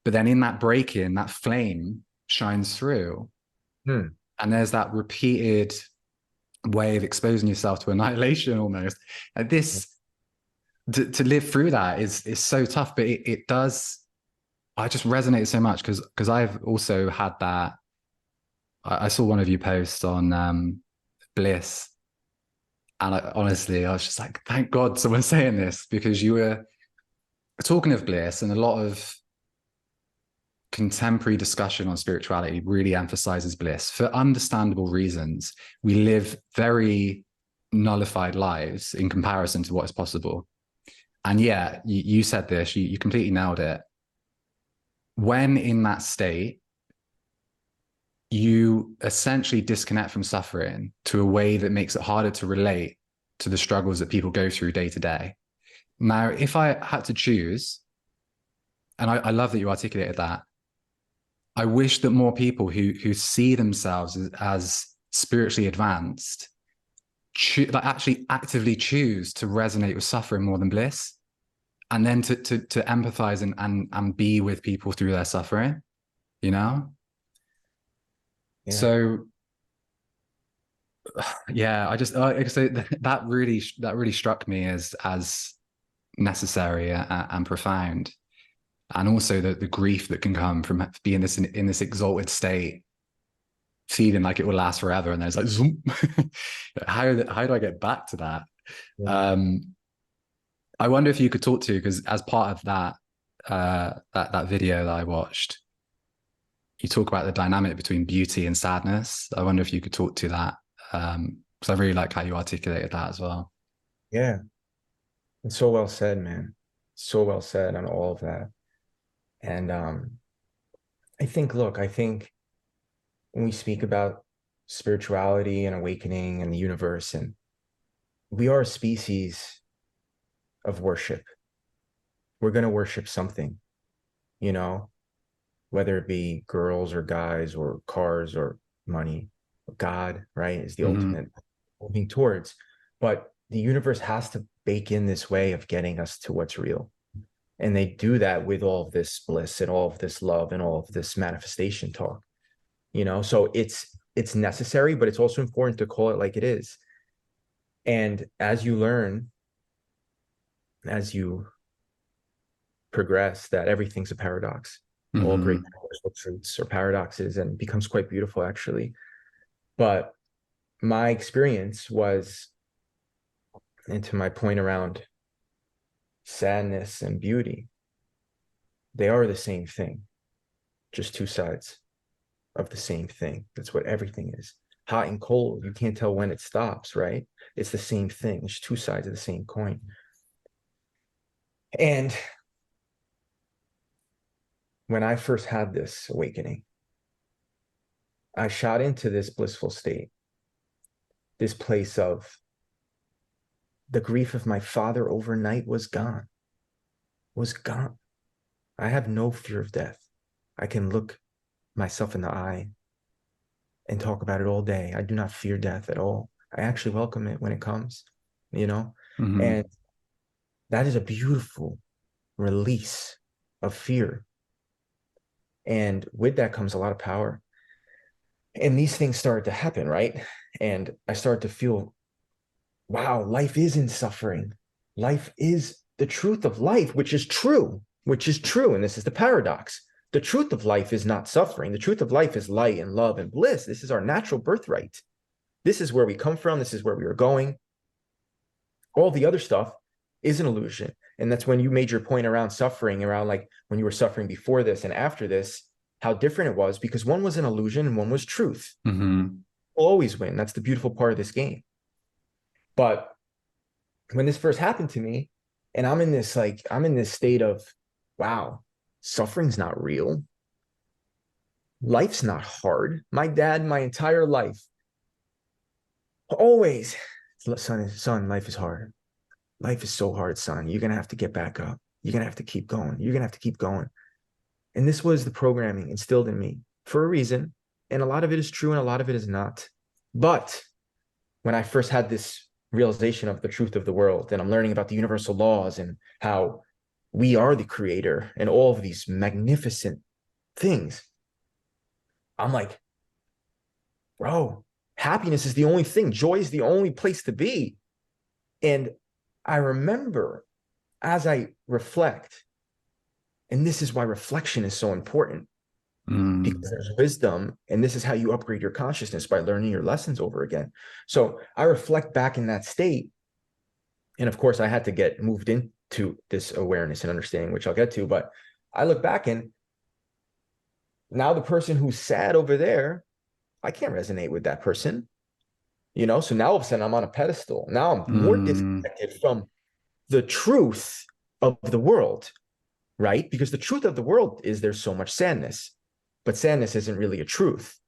But then in that breaking, that flame shines through. And there's that repeated way of exposing yourself to annihilation almost. Like this, to live through that is so tough, but it does, I just resonate so much because I've also had that. I saw one of you posts on Bliss, and honestly, I was just like, thank God someone's saying this, because you were talking of bliss, and a lot of contemporary discussion on spirituality really emphasizes bliss for understandable reasons. We live very nullified lives in comparison to what is possible. And yeah, you said this, you completely nailed it. When in that state, you essentially disconnect from suffering to a way that makes it harder to relate to the struggles that people go through day to day. Now, if I had to choose, and I love that you articulated that, I wish that more people who see themselves as spiritually advanced like actually actively choose to resonate with suffering more than bliss, and then to empathize and be with people through their suffering, you know? Yeah. So yeah, I just so that really struck me as necessary and profound. And also the grief that can come from being in this exalted state, feeling like it will last forever, and there's like, zoom. how do I get back to that? Yeah. I wonder if you could talk to, because as part of that that video that I watched, you talk about the dynamic between beauty and sadness. I wonder if you could talk to that, because I really like how you articulated that as well. Yeah, it's so well said, man. So well said on all of that. And I think when we speak about spirituality and awakening and the universe, and we are a species of worship. We're going to worship something, you know, whether it be girls or guys or cars or money. God, right, is the ultimate moving towards. But the universe has to bake in this way of getting us to what's real. And they do that with all of this bliss and all of this love and all of this manifestation talk, you know? So it's necessary, but it's also important to call it like it is. And as you learn, as you progress, that everything's a paradox. All great universal truths are paradoxes, and it becomes quite beautiful, actually. But my experience was, and to my point around sadness and beauty, they are the same thing, just two sides of the same thing. That's what everything is. Hot and cold, you can't tell when it stops, right? It's the same thing. It's two sides of the same coin. And when I first had this awakening, I shot into this blissful state, this place of the grief of my father overnight was gone. I have no fear of death. I can look myself in the eye and talk about it all day. I do not fear death at all. I actually welcome it when it comes, you know? Mm-hmm. And that is a beautiful release of fear. And with that comes a lot of power. And these things started to happen, right? And I started to feel, wow, life is in suffering. Life is the truth of life, which is true, which is true. And this is the paradox. The truth of life is not suffering. The truth of life is light and love and bliss. This is our natural birthright. This is where we come from. This is where we are going. All the other stuff is an illusion. And that's when you made your point around suffering, around like when you were suffering before this and after this, how different it was, because one was an illusion and one was truth. Mm-hmm. We'll always win. That's the beautiful part of this game. But when this first happened to me, and I'm in this state of, wow, suffering's not real. Life's not hard. My dad, my entire life, always, son, life is hard. Life is so hard, son. You're going to have to get back up. You're going to have to keep going. You're going to have to keep going. And this was the programming instilled in me for a reason. And a lot of it is true and a lot of it is not. But when I first had this realization of the truth of the world, and I'm learning about the universal laws and how we are the creator and all of these magnificent things, I'm like, bro, happiness is the only thing. Joy is the only place to be. And I remember as I reflect, and this is why reflection is so important, because there's wisdom, and this is how you upgrade your consciousness, by learning your lessons over again. So I reflect back in that state. And of course, I had to get moved into this awareness and understanding, which I'll get to. But I look back, and now the person who's sad over there, I can't resonate with that person. So now all of a sudden I'm on a pedestal. Now I'm more disconnected from the truth of the world, right? Because the truth of the world is there's so much sadness, but sadness isn't really a truth.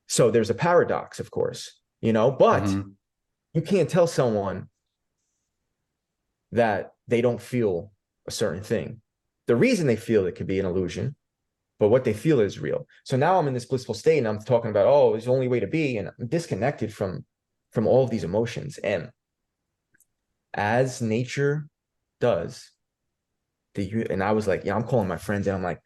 So there's a paradox, of course, but you can't tell someone that they don't feel a certain thing. The reason they feel it could be an illusion, but what they feel is real. So now I'm in this blissful state, and I'm talking about, oh, it's the only way to be, and I'm disconnected from all of these emotions. And as nature does, and I was like, I'm calling my friends, and I'm like,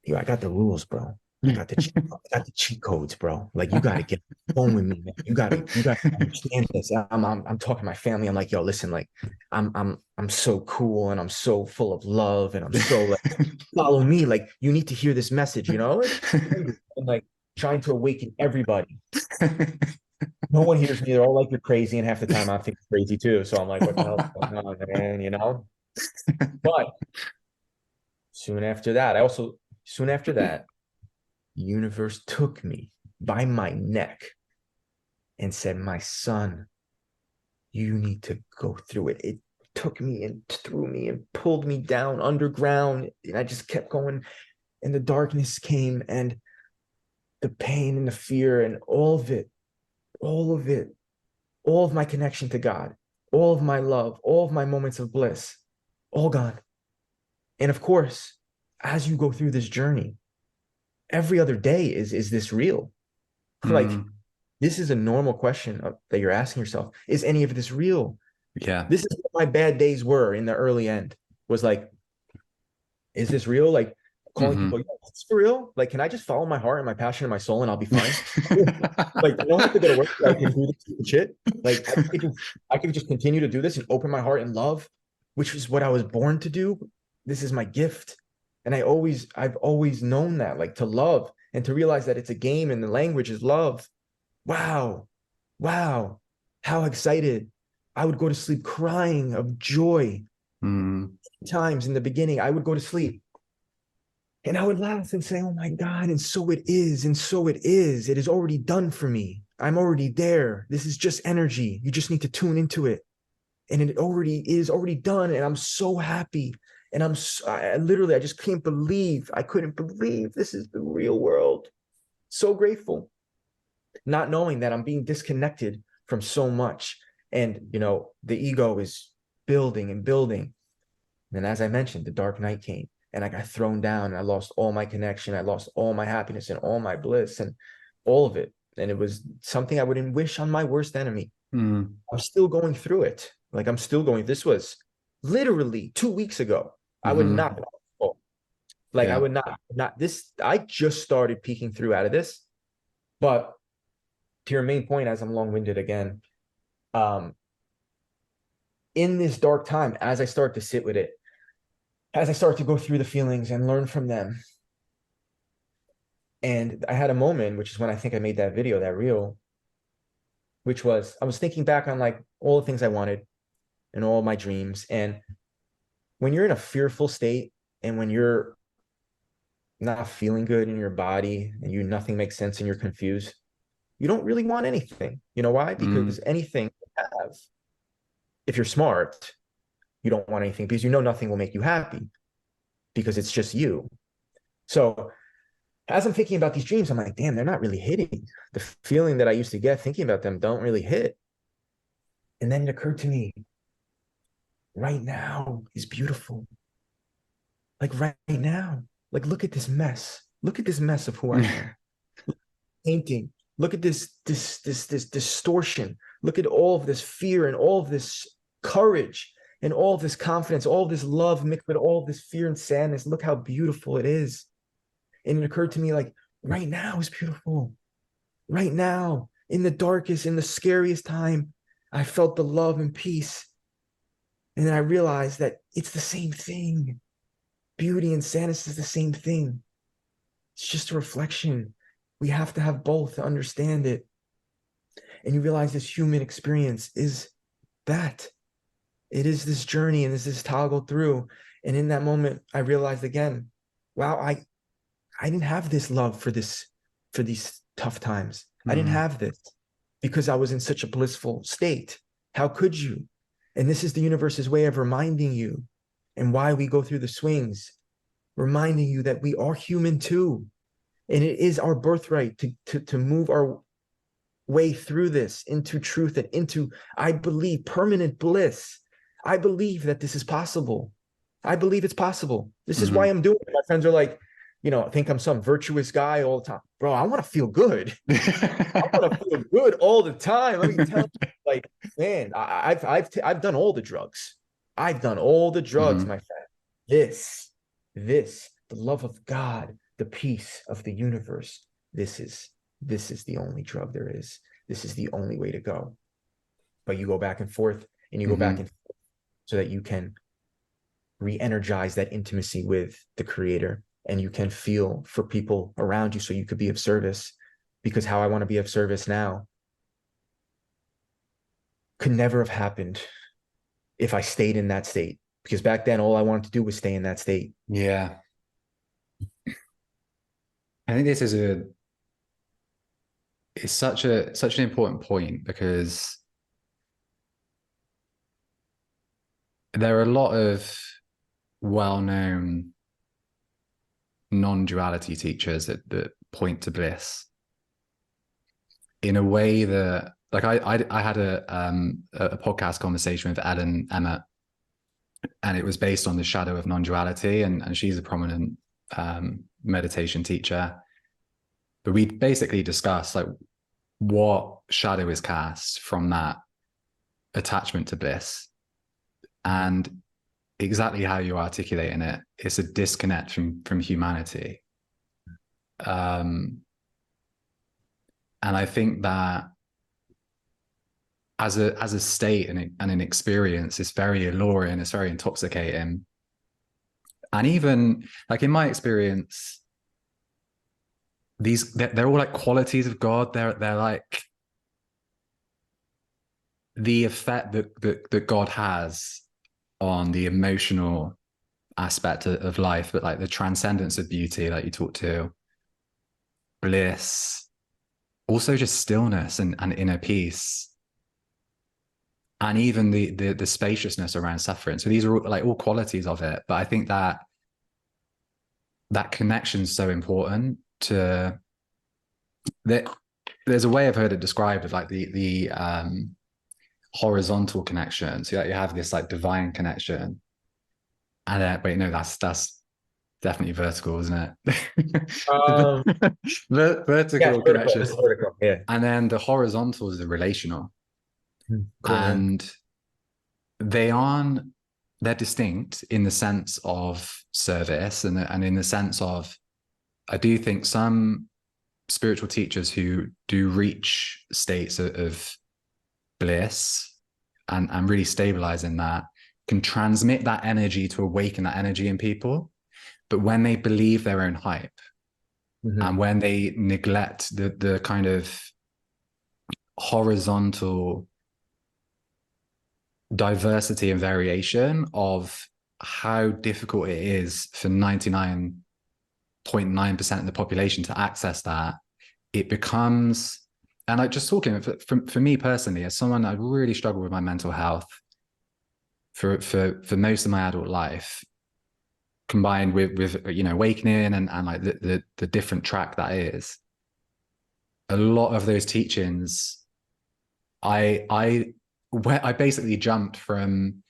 yo, I got the rules, bro. I got the cheat codes, bro. Like, you got to get on with me, man. You got to understand this. I'm talking to my family. I'm like, yo, listen, like, I'm so cool, and I'm so full of love, and I'm so like, follow me. Like, you need to hear this message, and like trying to awaken everybody. No one hears me. They're all like, you're crazy, and half the time I think I'm crazy too. So I'm like, what the hell's going on, man? But soon after that, the universe took me by my neck and said, my son, you need to go through it. It took me and threw me and pulled me down underground. And I just kept going. And the darkness came, and the pain and the fear and all of it, all of my connection to God, all of my love, all of my moments of bliss, all gone. And of course, as you go through this journey, every other day is this real? Like, this is a normal question that you're asking yourself. Is any of this real? Yeah. This is what my bad days were in the early end, was like, is this real? Like, calling people, is this for real? Like, can I just follow my heart and my passion and my soul, and I'll be fine? Like, I don't have to go to work. I can do this shit. Like, I can just continue to do this and open my heart and love, which is what I was born to do. This is my gift. And I've always known that, like, to love and to realize that it's a game and the language is love. Wow. How excited. I would go to sleep crying of joy. Times in the beginning, I would go to sleep and I would laugh and say, oh my God. And so it is. And so it is. It is already done for me. I'm already there. This is just energy. You just need to tune into it. And it is already done. And I'm so happy. And I just I couldn't believe this is the real world. So grateful. Not knowing that I'm being disconnected from so much. And, the ego is building and building. And as I mentioned, the dark night came, and I got thrown down, and I lost all my connection. I lost all my happiness and all my bliss. And all of it. And it was something I wouldn't wish on my worst enemy. Mm. I'm still going through it. Like I'm still going. This was literally 2 weeks ago. I would Mm-hmm. not. Like I Yeah. would not this. I just started peeking through out of this. But to your main point, as I'm long-winded again, um, in this dark time, as I start to sit with it, as I start to go through the feelings and learn from them, and I had a moment, which is when I think I made that video, that reel, which was I was thinking back on like all the things I wanted and all my dreams. And when you're in a fearful state and when you're not feeling good in your body and nothing makes sense and you're confused, you don't really want anything. You know why? Mm. Because anything you have, if you're smart, you don't want anything because you know nothing will make you happy because it's just you. So as I'm thinking about these dreams, I'm like, damn, they're not really hitting. The feeling that I used to get thinking about them don't really hit. And then it occurred to me, right now is beautiful. Like right now, like look at this mess. Look at this mess of who I am. Painting. Look at this distortion. Look at all of this fear and all of this courage and all of this confidence, all of this love mixed with all of this fear and sadness. Look how beautiful it is. And it occurred to me like right now is beautiful. Right now, in the darkest, in the scariest time, I felt the love and peace. And then I realized that it's the same thing. Beauty and sadness is the same thing. It's just a reflection. We have to have both to understand it. And you realize this human experience is that. It is this journey and it's this toggle through. And in that moment, I realized again, wow, I didn't have this love for these tough times. I didn't Mm. have this because I was in such a blissful state. How could you? And this is the universe's way of reminding you and why we go through the swings, reminding you that we are human too. And it is our birthright to move our way through this into truth and into, I believe, permanent bliss. I believe that this is possible. I believe it's possible. This is why Mm-hmm. I'm doing it. My friends are like, think I'm some virtuous guy all the time. Bro, I want to feel good. I want to feel good all the time. Let me tell you, like, man, I've done all the drugs. I've done all the drugs, Mm-hmm. my friend. The love of God, the peace of the universe. This is the only drug there is. This is the only way to go. But you go back and forth and you go back Mm-hmm. and forth so that you can re-energize that intimacy with the creator and you can feel for people around you so you could be of service. Because how I want to be of service now could never have happened if I stayed in that state. Because back then, all I wanted to do was stay in that state. Yeah. I think this is it's such an important point because there are a lot of well-known non-duality teachers that point to bliss in a way that, like, I had a podcast conversation with Ellen Emmett, and it was based on the shadow of non-duality, and she's a prominent meditation teacher. But we basically discussed like what shadow is cast from that attachment to bliss, and exactly how you're articulating it, it's a disconnect from humanity. And I think that as a state and an experience, it's very alluring, it's very intoxicating. And even like in my experience, they're all like qualities of God. They're like the effect that God has on the emotional aspect of life, but like the transcendence of beauty, like you talked to, bliss, also just stillness and inner peace, and even the spaciousness around suffering. So these are all qualities of it. But I think that connection is so important to that. There's a way I've heard it described of like the horizontal connection. So you have this like divine connection, and wait, no, that's Definitely vertical, isn't it? Um, yeah, Vertical it's vertical. connection. This is vertical. Yeah. And then the horizontal is the relational. Cool, man. And they aren't, they're distinct in the sense of service and in the sense of, I do think some spiritual teachers who do reach states of bliss and really stabilize in that can transmit that energy to awaken that energy in people. But when they believe their own hype and when they neglect the kind of horizontal diversity and variation of how difficult it is for 99.9% of the population to access that, it becomes, and I just talking for me personally, as someone, I really struggle with my mental health for most of my adult life, combined with awakening and like the different track that is. A lot of those teachings, I basically jumped from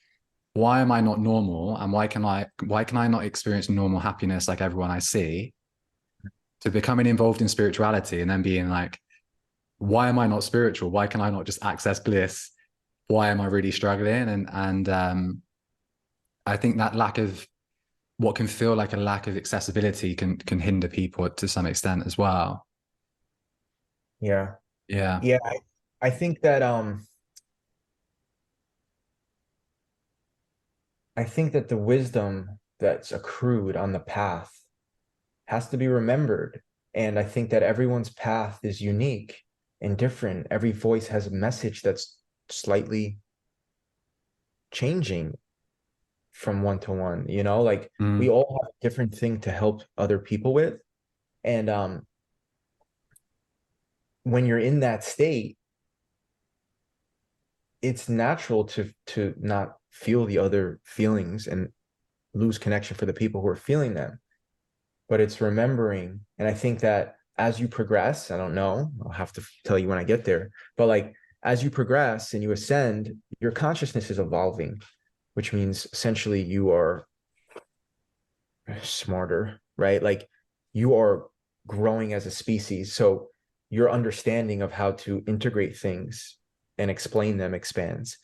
why am I not normal and why can I not experience normal happiness like everyone I see, to becoming involved in spirituality and then being like, why am I not spiritual? Why can I not just access bliss? Why am I really struggling? And I think that lack of what can feel like a lack of accessibility can hinder people to some extent as well. Yeah. Yeah. Yeah. I think that the wisdom that's accrued on the path has to be remembered. And I think that everyone's path is unique and different. Every voice has a message that's slightly changing from one to one, like we all have a different thing to help other people with. And when you're in that state, it's natural to not feel the other feelings and lose connection for the people who are feeling them. But it's remembering. And I think that as you progress, I don't know, I'll have to tell you when I get there, but like as you progress and you ascend, your consciousness is evolving, which means essentially you are smarter, right? Like you are growing as a species. So your understanding of how to integrate things and explain them expands.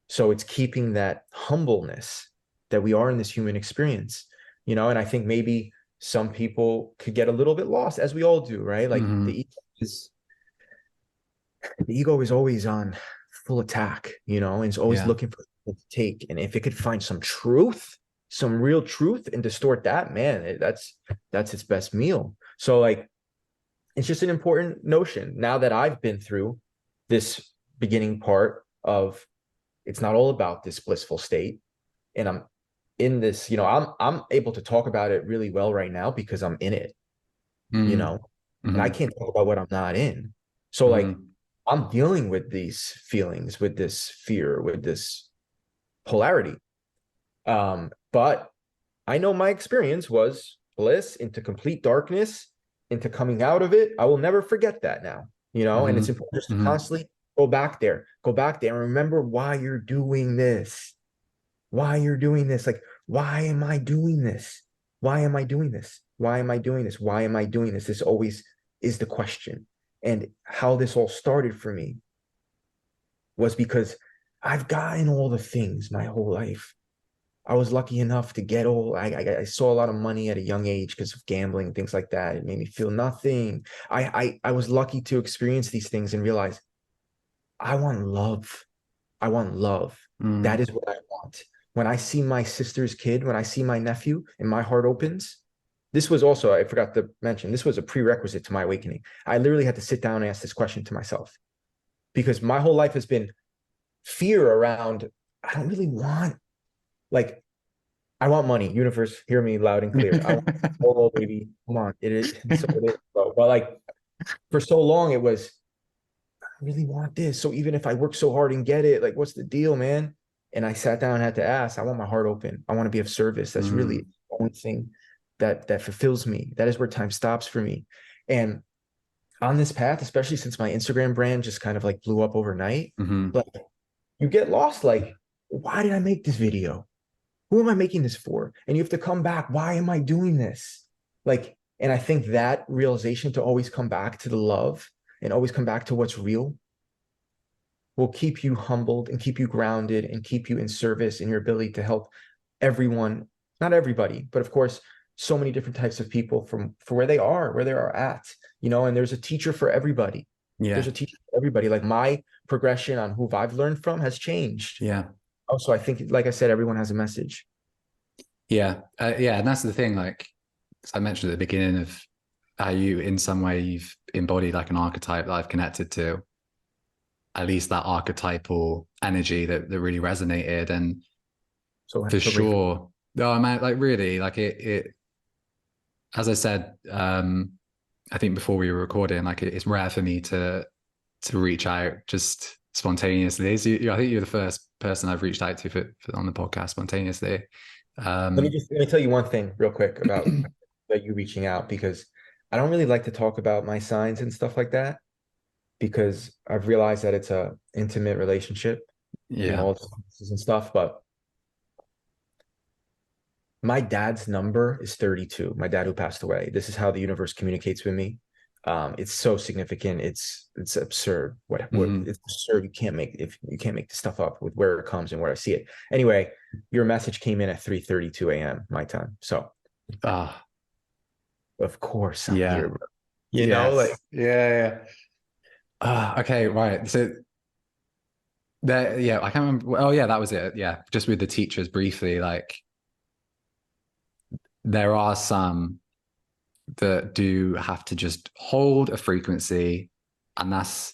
So it's keeping that humbleness that we are in this human experience, and I think maybe some people could get a little bit lost, as we all do, right? Like the ego is always on full attack, and it's always looking for to take. And if it could find some truth, some real truth, and distort that, man, that's its best meal. So like, it's just an important notion. Now that I've been through this beginning part of, it's not all about this blissful state, and I'm in this, I'm able to talk about it really well right now because I'm in it, and I can't talk about what I'm not in. So like, I'm dealing with these feelings, with this fear, with this polarity. But I know my experience was bliss into complete darkness, into coming out of it. I will never forget that now, and it's important just to constantly go back there and remember why you're doing this. Like, why am I doing this? Why am I doing this? Why am I doing this? Why am I doing this? This always is the question. And how this all started for me was because I've gotten all the things my whole life. I was lucky enough to get I saw a lot of money at a young age because of gambling and things like that. It made me feel nothing. I was lucky to experience these things and realize I want love. I want love. That is what I want. When I see my sister's kid, when I see my nephew and my heart opens, this was also, I forgot to mention, this was a prerequisite to my awakening. I literally had to sit down and ask this question to myself, because my whole life has been fear around, I don't really want, like, I want money. Universe, hear me loud and clear. I want, oh, baby, come on. It is. So it is. But like, for so long, it was, I really want this. So even if I work so hard and get it, like, what's the deal, man? And I sat down and had to ask, I want my heart open. I want to be of service. That's really the only thing that fulfills me. That is where time stops for me. And on this path, especially since my Instagram brand just kind of like blew up overnight, like, you get lost. Like, why did I make this video? Who am I making this for? And you have to come back. Why am I doing this? Like, and I think that realization to always come back to the love and always come back to what's real will keep you humbled and keep you grounded and keep you in service in your ability to help everyone, not everybody, but of course, so many different types of people from for where they are at, you know, and there's a teacher for everybody. Yeah. There's a teacher for everybody. Like my progression on who I've learned from has changed. Yeah. Also, I think, like I said, everyone has a message. Yeah. Yeah. And that's the thing, like, as I mentioned at the beginning of how you, in some way, you've embodied like an archetype that I've connected to, at least that archetypal energy that really resonated. And So for so sure, no, man, like really, like it, as I said, I think before we were recording, like it's rare for me to reach out just spontaneously. So I think you're the first person I've reached out to for on the podcast spontaneously. let me tell you one thing real quick about that you reaching out, because I don't really like to talk about my signs and stuff like that, because I've realized that it's a intimate relationship, you know, Yeah. all this and stuff. But my dad's number is 32. My dad who passed away. This is how the universe communicates with me. It's so significant. It's absurd. What it's absurd. You can't make this stuff up with where it comes and where I see it. Anyway, your message came in at 3:32 a.m. my time. So of course I'm here, bro. You know, like yeah. Okay, right. So there, yeah, I can't remember. Oh yeah, that was it. Yeah, just with the teachers briefly, like there are some that do have to just hold a frequency, and that's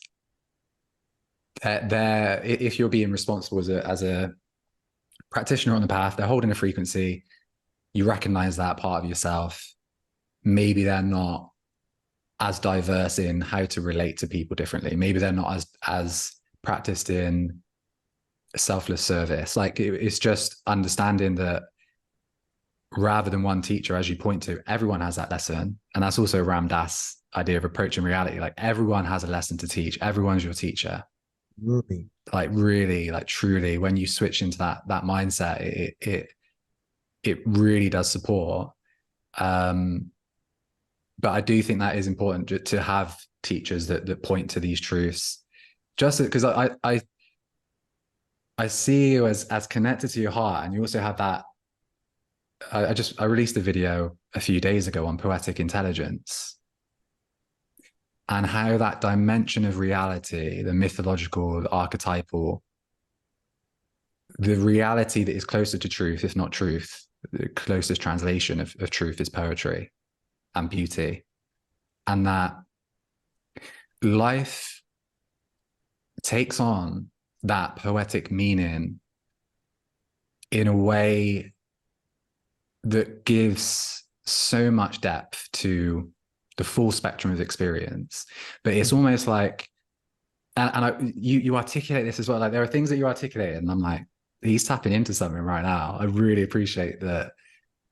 they're if you're being responsible as a practitioner on the path, they're holding a frequency. You recognize that part of yourself. Maybe they're not as diverse in how to relate to people differently. Maybe they're not as practiced in selfless service. Like it's just understanding that rather than one teacher, as you point to, everyone has that lesson. And that's also Ram Dass idea of approaching reality. Like everyone has a lesson to teach. Everyone's your teacher. really, Like really, like truly, when you switch into that mindset, it really does support. But I do think that is important to have teachers that point to these truths, just because I see you as connected to your heart, and you also have that. I released a video a few days ago on poetic intelligence and how that dimension of reality, the mythological, the archetypal, the reality that is closer to truth, if not truth, the closest translation of truth is poetry and beauty. And that life takes on that poetic meaning in a way that gives so much depth to the full spectrum of experience. But it's almost like, you articulate this as well. Like there are things that you articulate, and I'm like, he's tapping into something right now. I really appreciate that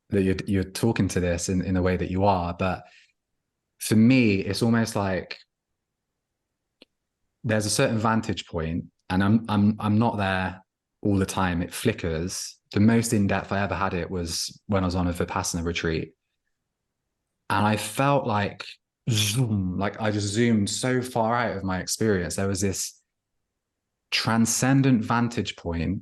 you're talking to this in the way that you are. But for me, it's almost like there's a certain vantage point, and I'm not there all the time. It flickers. The most in-depth I ever had it was when I was on a Vipassana retreat. And I felt like zoom, like I just zoomed so far out of my experience. There was this transcendent vantage point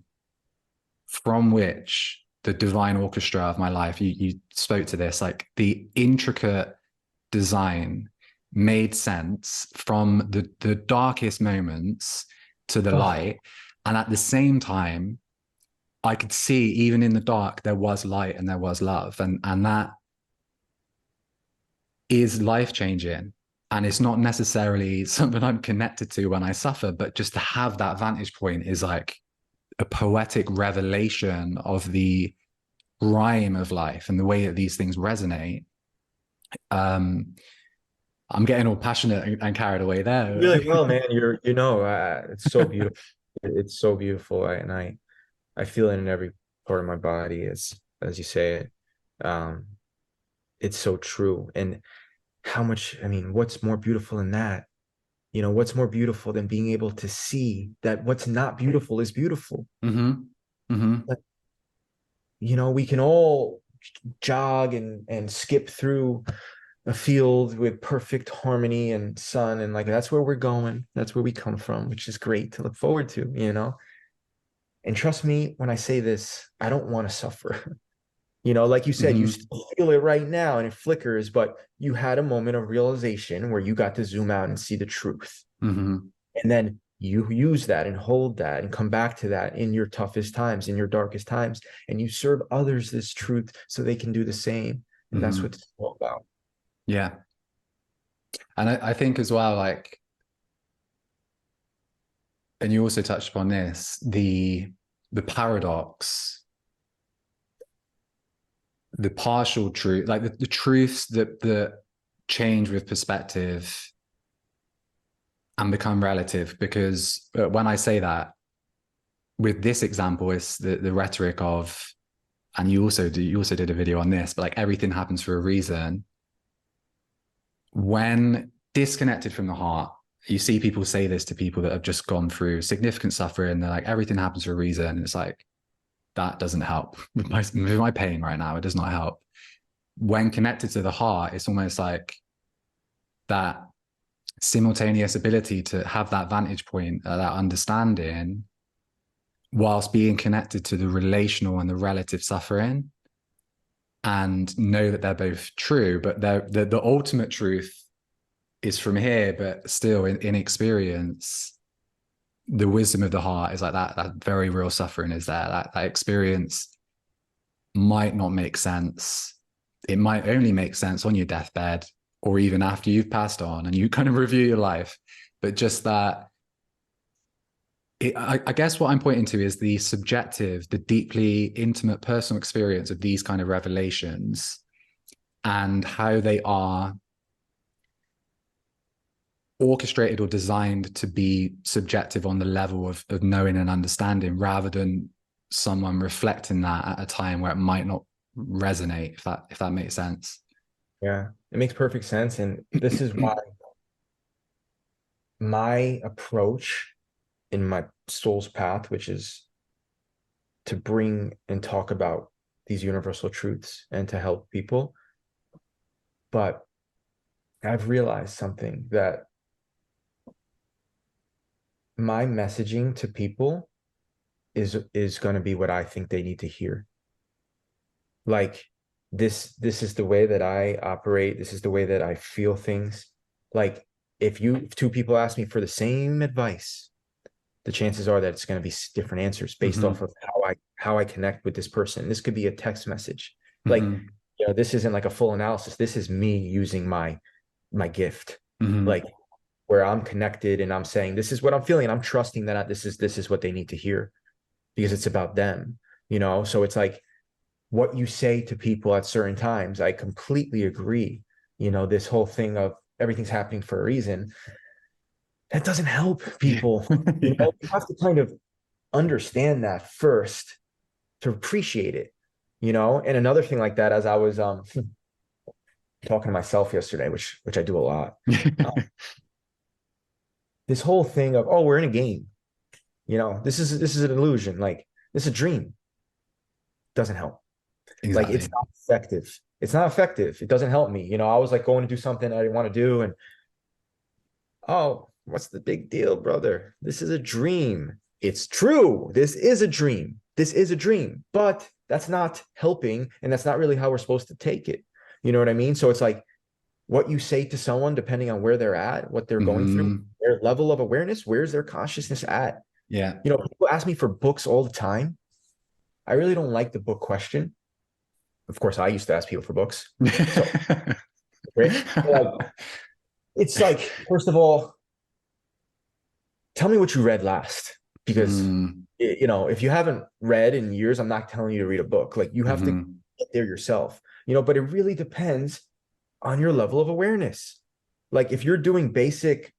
from which the divine orchestra of my life, you spoke to this, like the intricate design made sense from the darkest moments to the light. And at the same time, I could see even in the dark, there was light and there was love. And that is life-changing. And it's not necessarily something I'm connected to when I suffer, but just to have that vantage point is like a poetic revelation of the rhyme of life and the way that these things resonate. I'm getting all passionate and carried away there. really well, man. It's so beautiful. It's so beautiful, and I feel it in every part of my body, as you say it. It's so true. And how much, I mean, what's more beautiful than that? You know, what's more beautiful than being able to see that what's not beautiful is beautiful? Mm-hmm. Mm-hmm. we can all jog and skip through a field with perfect harmony and sun, and like that's where we're going, that's where we come from, which is great to look forward to. And trust me when I say this, I don't want to suffer. Like you said, you Hmm. still feel it right now and it flickers, but you had a moment of realization where you got to zoom out and see the truth. Hmm. And then you use that and hold that and come back to that in your toughest times, in your darkest times, and you serve others this truth so they can do the same. And that's what Hmm. it's all about. Yeah. And I think as well, like, and you also touched upon this, the paradox, the partial truth, like the truths that change with perspective and become relative. Because when I say that, with this example, it's the rhetoric of, and you also did a video on this, but like everything happens for a reason. When disconnected from the heart, you see people say this to people that have just gone through significant suffering. They're like, everything happens for a reason. And it's like, that doesn't help with my pain right now. It does not help. When connected to the heart, it's almost like that simultaneous ability to have that vantage point, that understanding, whilst being connected to the relational and the relative suffering, and know that they're both true, but the ultimate truth is from here, but still in experience, the wisdom of the heart is like that very real suffering is there. That experience might not make sense. It might only make sense on your deathbed or even after you've passed on and you kind of review your life. But just that, I guess what I'm pointing to is the subjective, the deeply intimate personal experience of these kind of revelations and how they are orchestrated or designed to be subjective on the level of knowing and understanding, rather than someone reflecting that at a time where it might not resonate, if that makes sense. Yeah, it makes perfect sense. And this is why my approach in my soul's path, which is to bring and talk about these universal truths and to help people. But I've realized something, that my messaging to people is going to be what I think they need to hear. Like this is the way that I operate. This is the way that I feel things. Like if two people ask me for the same advice, the chances are that it's going to be different answers based Mm-hmm. off of how I connect with this person. This could be a text message. Like, Mm-hmm. this isn't like a full analysis. This is me using my gift. Mm-hmm. Like where I'm connected and I'm saying this is what I'm feeling. And I'm trusting that this is what they need to hear because it's about them. So it's like what you say to people at certain times. I completely agree. This whole thing of everything's happening for a reason, that doesn't help Yeah. people. Yeah. You have to kind of understand that first to appreciate it. And another thing like that, as I was talking to myself yesterday, which I do a lot, uh, this whole thing of, oh, we're in a game. This is an illusion. Like this is a dream. Doesn't help. Like it's Exactly. not effective. It's not effective. It doesn't help me. I was like going to do something I didn't want to do, and oh, what's the big deal, brother? This is a dream. It's true. This is a dream. This is a dream, but that's not helping. And that's not really how we're supposed to take it. You know what I mean? So it's like what you say to someone, depending on where they're at, what they're going through, Mm-hmm. their level of awareness, where's their consciousness at? Yeah. People ask me for books all the time. I really don't like the book question. Of course, I used to ask people for books. So, right? It's like, first of all, tell me what you read last, because Mm. if you haven't read in years, I'm not telling you to read a book. Like you have to Mm-hmm. get there yourself. But it really depends on your level of awareness. Like if you're doing basic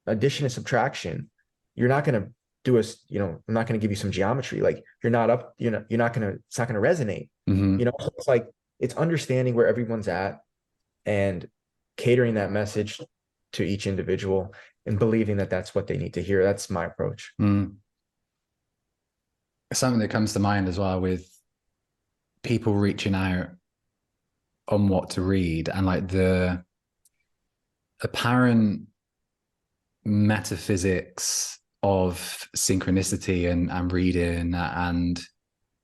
addition and subtraction, you're not going to I'm not going to give you some geometry. Like you're not up, you're not going to, it's not going to resonate. Mm-hmm. So it's like, it's understanding where everyone's at and catering that message to each individual and believing that that's what they need to hear. That's my approach. Mm. Something that comes to mind as well with people reaching out on what to read, and like the apparent metaphysics of synchronicity and reading and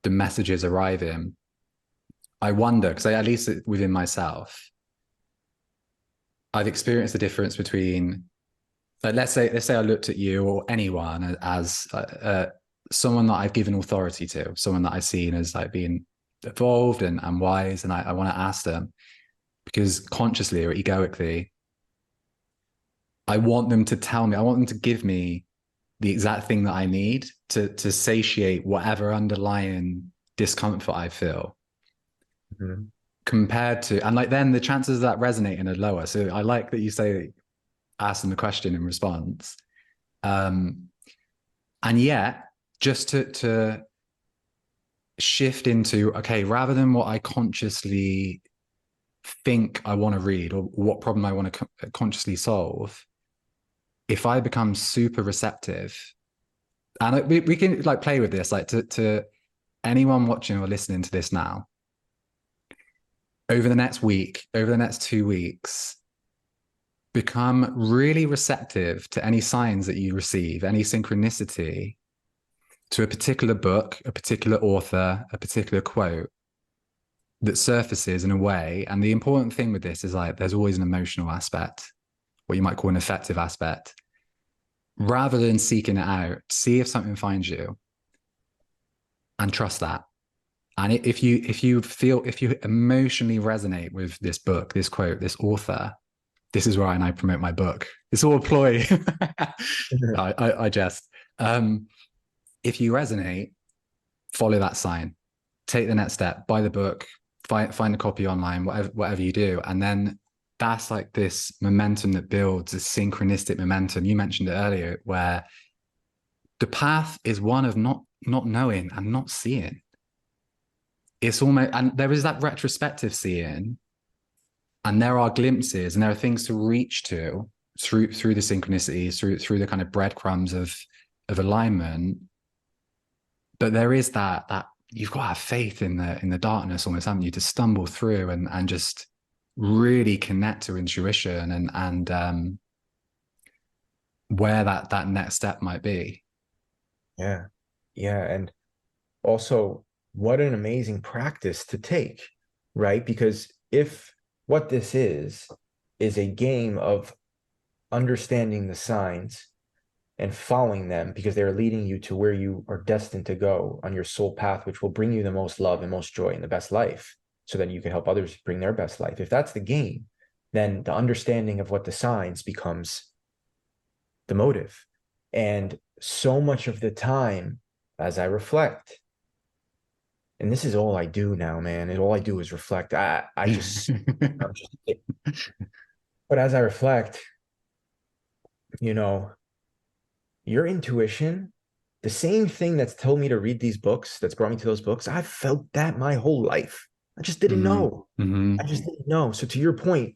the messages arriving, I wonder, because at least within myself, I've experienced the difference between, like, let's say I looked at you or anyone as someone that I've given authority to, someone that I've seen as like being evolved and wise, and I want to ask them, because consciously or egoically, I want them to tell me, I want them to give me the exact thing that I need to satiate whatever underlying discomfort I feel. Mm-hmm. Compared to, and like then the chances of that resonating are lower. So I like that you say, ask them the question in response. And yet, just to shift into, okay, rather than what I consciously think I want to read or what problem I want to consciously solve, if I become super receptive, and we can like play with this, like to anyone watching or listening to this now, over the next week, over the next 2 weeks, become really receptive to any signs that you receive, any synchronicity to a particular book, a particular author, a particular quote that surfaces in a way. And the important thing with this is like, there's always an emotional aspect, what you might call an affective aspect. Rather than seeking it out, see if something finds you and trust that. And if you emotionally resonate with this book, this quote, this author, this is where I promote my book. It's all a ploy. I jest. If you resonate, follow that sign, take the next step, buy the book, find a copy online, whatever you do. And then that's like this momentum that builds, this synchronistic momentum. You mentioned it earlier, where the path is one of not knowing and not seeing. It's almost, and there is that retrospective seeing, and there are glimpses, and there are things to reach to through the synchronicities, through the kind of breadcrumbs of alignment. But there is that you've got to have faith in the darkness, almost, haven't you, to stumble through and just really connect to intuition and where that next step might be. Yeah, and also, what an amazing practice to take, right? Because if what this is a game of understanding the signs and following them because they're leading you to where you are destined to go on your soul path, which will bring you the most love and most joy and the best life, so that you can help others bring their best life. If that's the game, then the understanding of what the signs becomes the motive. And so much of the time, as I reflect, and this is all I do now, man, and all I do is reflect. I just, but as I reflect, your intuition, the same thing that's told me to read these books, that's brought me to those books, I've felt that my whole life. I just didn't know. I just didn't know. So to your point,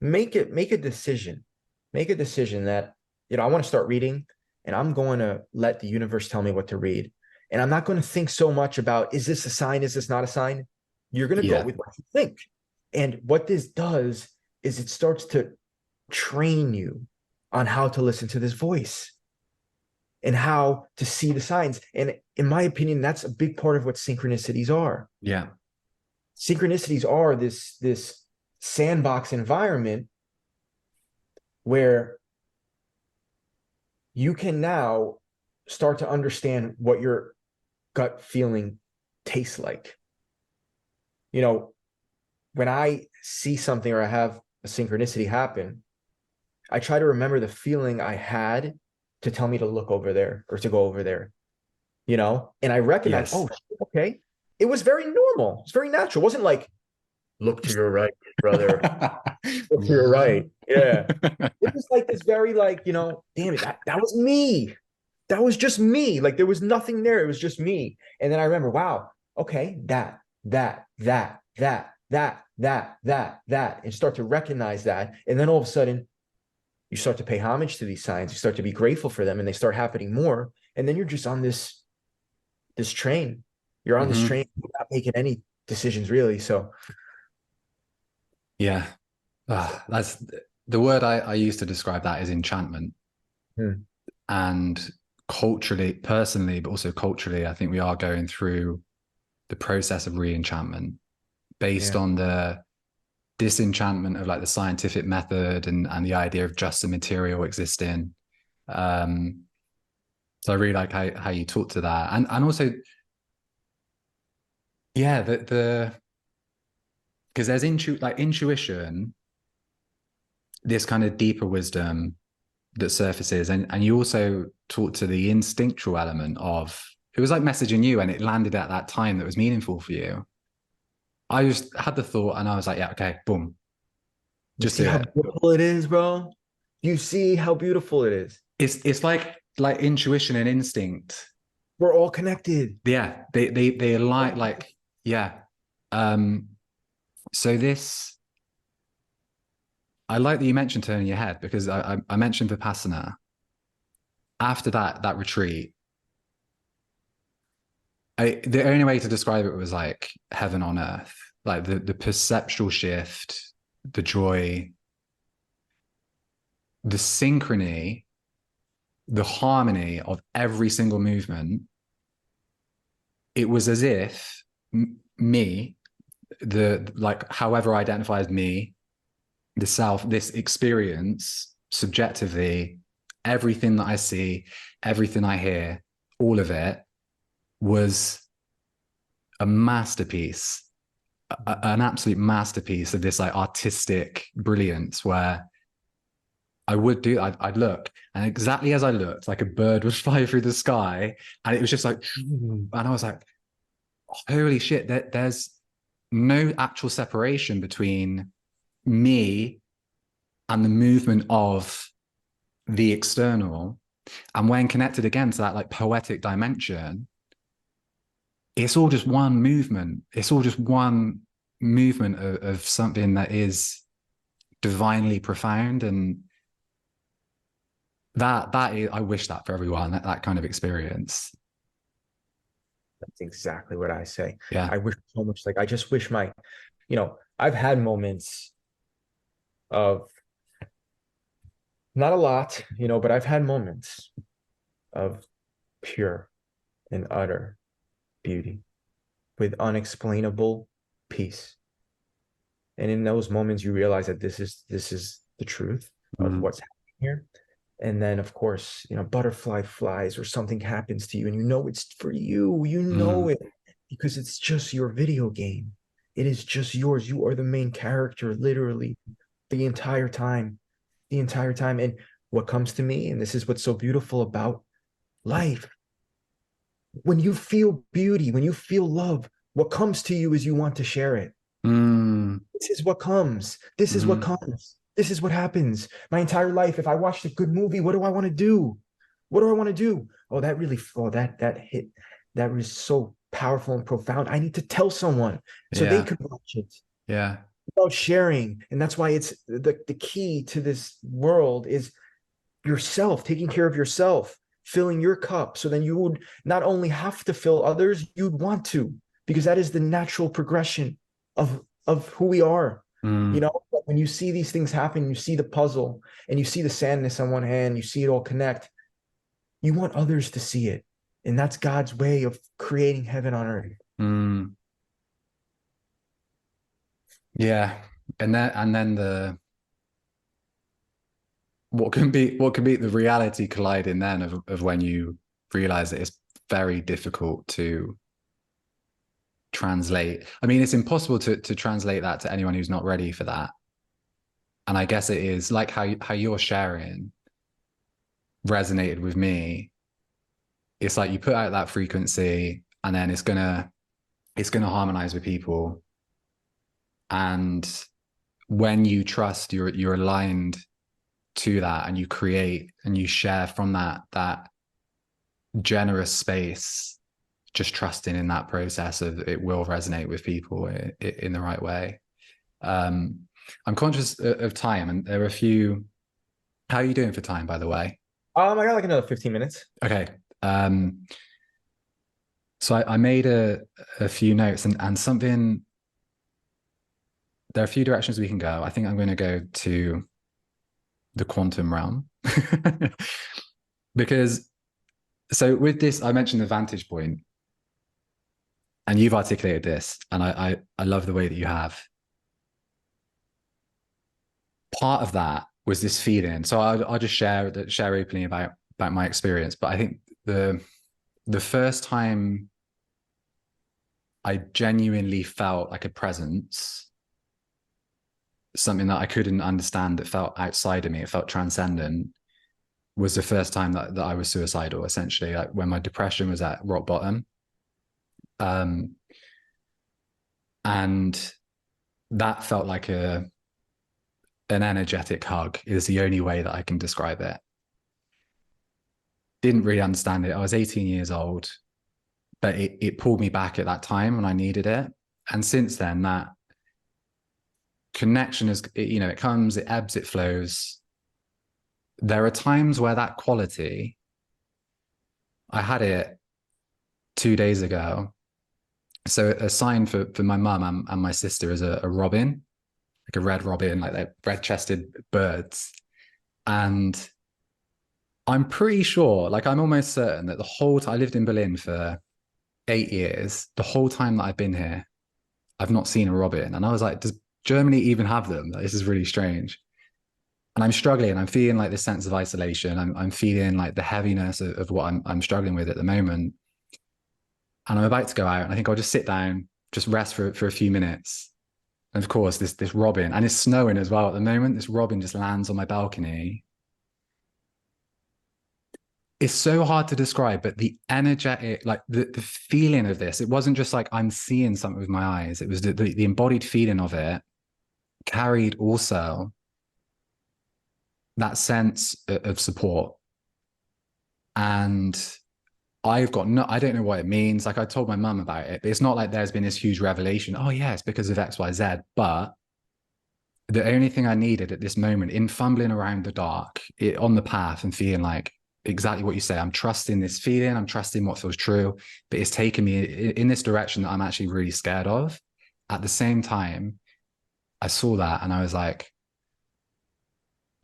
make a decision. Make a decision that, I want to start reading, and I'm going to let the universe tell me what to read. And I'm not going to think so much about, is this a sign? Is this not a sign? You're going to go with what you think. And what this does is it starts to train you on how to listen to this voice and how to see the signs. And in my opinion, that's a big part of what synchronicities are. Yeah. Synchronicities are this sandbox environment where you can now start to understand what your gut feeling tastes like. When I see something or I have a synchronicity happen, I try to remember the feeling I had to tell me to look over there or to go over there, and I recognize, oh, okay. It was very normal. It's very natural. It wasn't like, look to your right, brother. Look to your right. Yeah. It was like this very damn it, that was me. That was just me. Like there was nothing there. It was just me. And then I remember, wow, okay, that, and start to recognize that. And then all of a sudden, you start to pay homage to these signs. You start to be grateful for them, and they start happening more. And then you're just on this train. You're on this train, not making any decisions, really. So Yeah. That's the word I use to describe that is enchantment. hmm, And culturally, personally, but also culturally, I think we are going through the process of re-enchantment based yeah. on the disenchantment of like the scientific method and the idea of just a material existing. Um, so I really like how you talk to that. And also, yeah, the because there's intuition, this kind of deeper wisdom that surfaces, and you also talk to the instinctual element of it was like messaging you and it landed at that time that was meaningful for you. I just had the thought and I was like, yeah, okay, boom, You just see do how it. beautiful it is, bro? You see how beautiful it is. It's like intuition and instinct. We're all connected. Yeah, they like yeah. Um, so this I like that you mentioned turning your head because I mentioned Vipassana. After that retreat, the only way to describe it was like heaven on earth, like the perceptual shift, the joy, the synchrony, the harmony of every single movement. It was as if me, the like however I identify as me, the self, this experience subjectively, everything that I see, everything I hear, all of it was a masterpiece, an absolute masterpiece of this like artistic brilliance where I'd look, and exactly as I looked, like a bird would fly through the sky, and it was just like, and I was like, holy shit, there's no actual separation between me and the movement of the external. And when connected again to that like poetic dimension, it's all just one movement. It's all just one movement of something that is divinely profound. And that is, I wish that for everyone, that kind of experience. That's exactly what I say. Yeah. I wish so much. Like, I just wish I've had moments of not a lot, but I've had moments of pure and utter beauty with unexplainable peace. And in those moments, you realize that this is the truth of Mm. what's happening here. And then, of course, butterfly flies or something happens to you, and it's for you. You know Mm. it because it's just your video game. It is just yours. You are the main character, literally, the entire time, the entire time. And what comes to me, and this is what's so beautiful about life, when you feel beauty, when you feel love, what comes to you is you want to share it. Mm. This is what comes. This is what Mm. comes. This is what happens. My entire life, if I watched a good movie, what do I want to do? What do I want to do? Oh, that hit. That was so powerful and profound. I need to tell someone so they Yeah. could watch it Yeah. about sharing. And that's why it's the key to this world is yourself, taking care of yourself, filling your cup. So then you would not only have to fill others, you'd want to, because that is the natural progression of who we are. Mm. When you see these things happen, you see the puzzle and you see the sadness on one hand, you see it all connect. You want others to see it. And that's God's way of creating heaven on earth. Mm. Yeah. And then what can be the reality colliding then of when you realize that it's very difficult to translate. I mean, it's impossible to translate that to anyone who's not ready for that. And I guess it is like how you're sharing resonated with me. It's like you put out that frequency and then it's gonna harmonize with people. And when you trust, you're aligned to that and you create and you share from that generous space, just trusting in that process of it will resonate with people in the right way. I'm conscious of time, and there are a few. How are you doing for time, by the way? I got like another 15 minutes. Okay. So I made a few notes, and something, there are a few directions we can go. I think I'm going to go to the quantum realm because, so with this, I mentioned the vantage point, and you've articulated this, and I love the way that you have. Part of that was this feeling. So I'll just share openly about my experience. But I think the first time I genuinely felt like a presence, something that I couldn't understand, that felt outside of me, it felt transcendent, was the first time that I was suicidal, essentially, like when my depression was at rock bottom. And that felt like an energetic hug is the only way that I can describe it. Didn't really understand it. I was 18 years old, but it pulled me back at that time when I needed it. And since then, that connection is, it comes, it ebbs, it flows. There are times where that quality, I had it 2 days ago. So a sign for my mum and my sister is a robin, like a red robin, like they're red-chested birds. And I'm pretty sure, like I'm almost certain that the whole time I lived in Berlin for 8 years, the whole time that I've been here, I've not seen a robin. And I was like, does Germany even have them? Like, this is really strange. And I'm struggling. I'm feeling like this sense of isolation. I'm feeling like the heaviness of what I'm struggling with at the moment. And I'm about to go out, and I think I'll just sit down, just rest for a few minutes. And of course, this robin, and it's snowing as well at the moment, this robin just lands on my balcony. It's so hard to describe, but the energetic, like the feeling of this, it wasn't just like I'm seeing something with my eyes. It was the embodied feeling of it carried also that sense of support. And I don't know what it means. Like I told my mum about it, but it's not like there's been this huge revelation. Oh yeah, it's because of X, Y, Z. But the only thing I needed at this moment in fumbling around the dark on the path and feeling like exactly what you say, I'm trusting this feeling, I'm trusting what feels true, but it's taken me in this direction that I'm actually really scared of. At the same time, I saw that and I was like,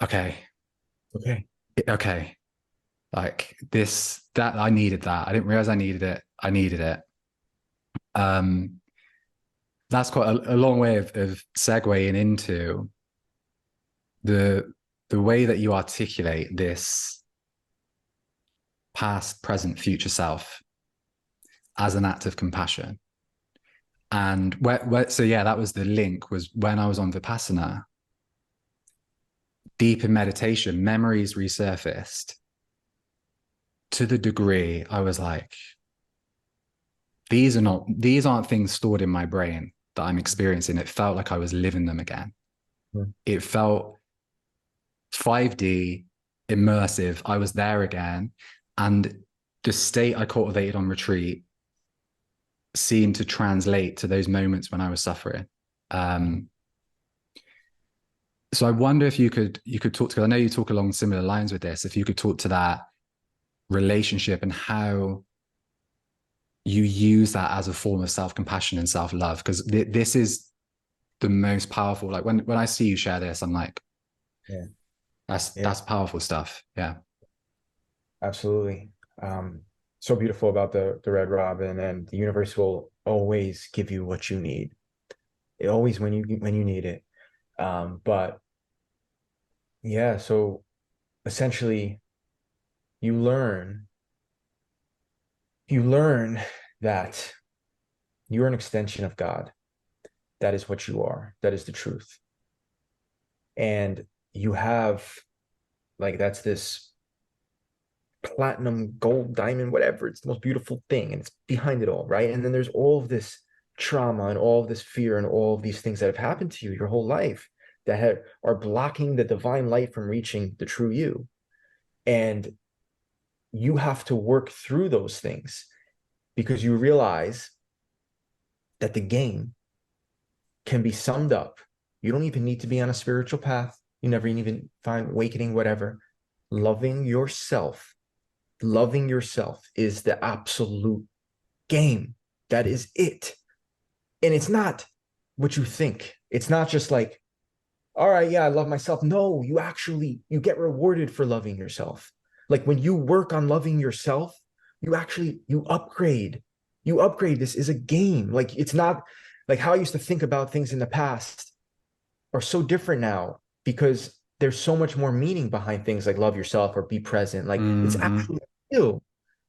okay. Like that I needed that. I didn't realize I needed it. I needed it. That's quite a long way of segueing into the way that you articulate this past, present, future self as an act of compassion. And so yeah, that was the link, was when I was on Vipassana, deep in meditation, memories resurfaced to the degree I was like, these aren't things stored in my brain that I'm experiencing. It felt like I was living them again. It felt 5D, immersive. I was there again. And the state I cultivated on retreat seemed to translate to those moments when I was suffering. So I wonder if you could talk to, I know you talk along similar lines with this, if you could talk to that relationship and how you use that as a form of self-compassion and self-love, because this is the most powerful. Like when I see you share this, I'm like, yeah, that's powerful stuff. Yeah, absolutely. So beautiful about the red robin, and the universe will always give you what you need. It always when you need it. But yeah, so essentially you learn that you're an extension of God. That is what you are. That is the truth. And you have, like, that's this platinum, gold, diamond, whatever. It's the most beautiful thing, and it's behind it all, right? And then there's all of this trauma and all of this fear and all of these things that have happened to you your whole life that are blocking the divine light from reaching the true you. And you have to work through those things, because you realize that the game can be summed up. You don't even need to be on a spiritual path. You never even find awakening, whatever. Loving yourself is the absolute game. That is it. And it's not what you think. It's not just like, all right, yeah, I love myself. No, you get rewarded for loving yourself. Like when you work on loving yourself, you upgrade. You upgrade. This is a game. Like it's not like how I used to think about things in the past are so different now because there's so much more meaning behind things like love yourself or be present. Like it's actually real.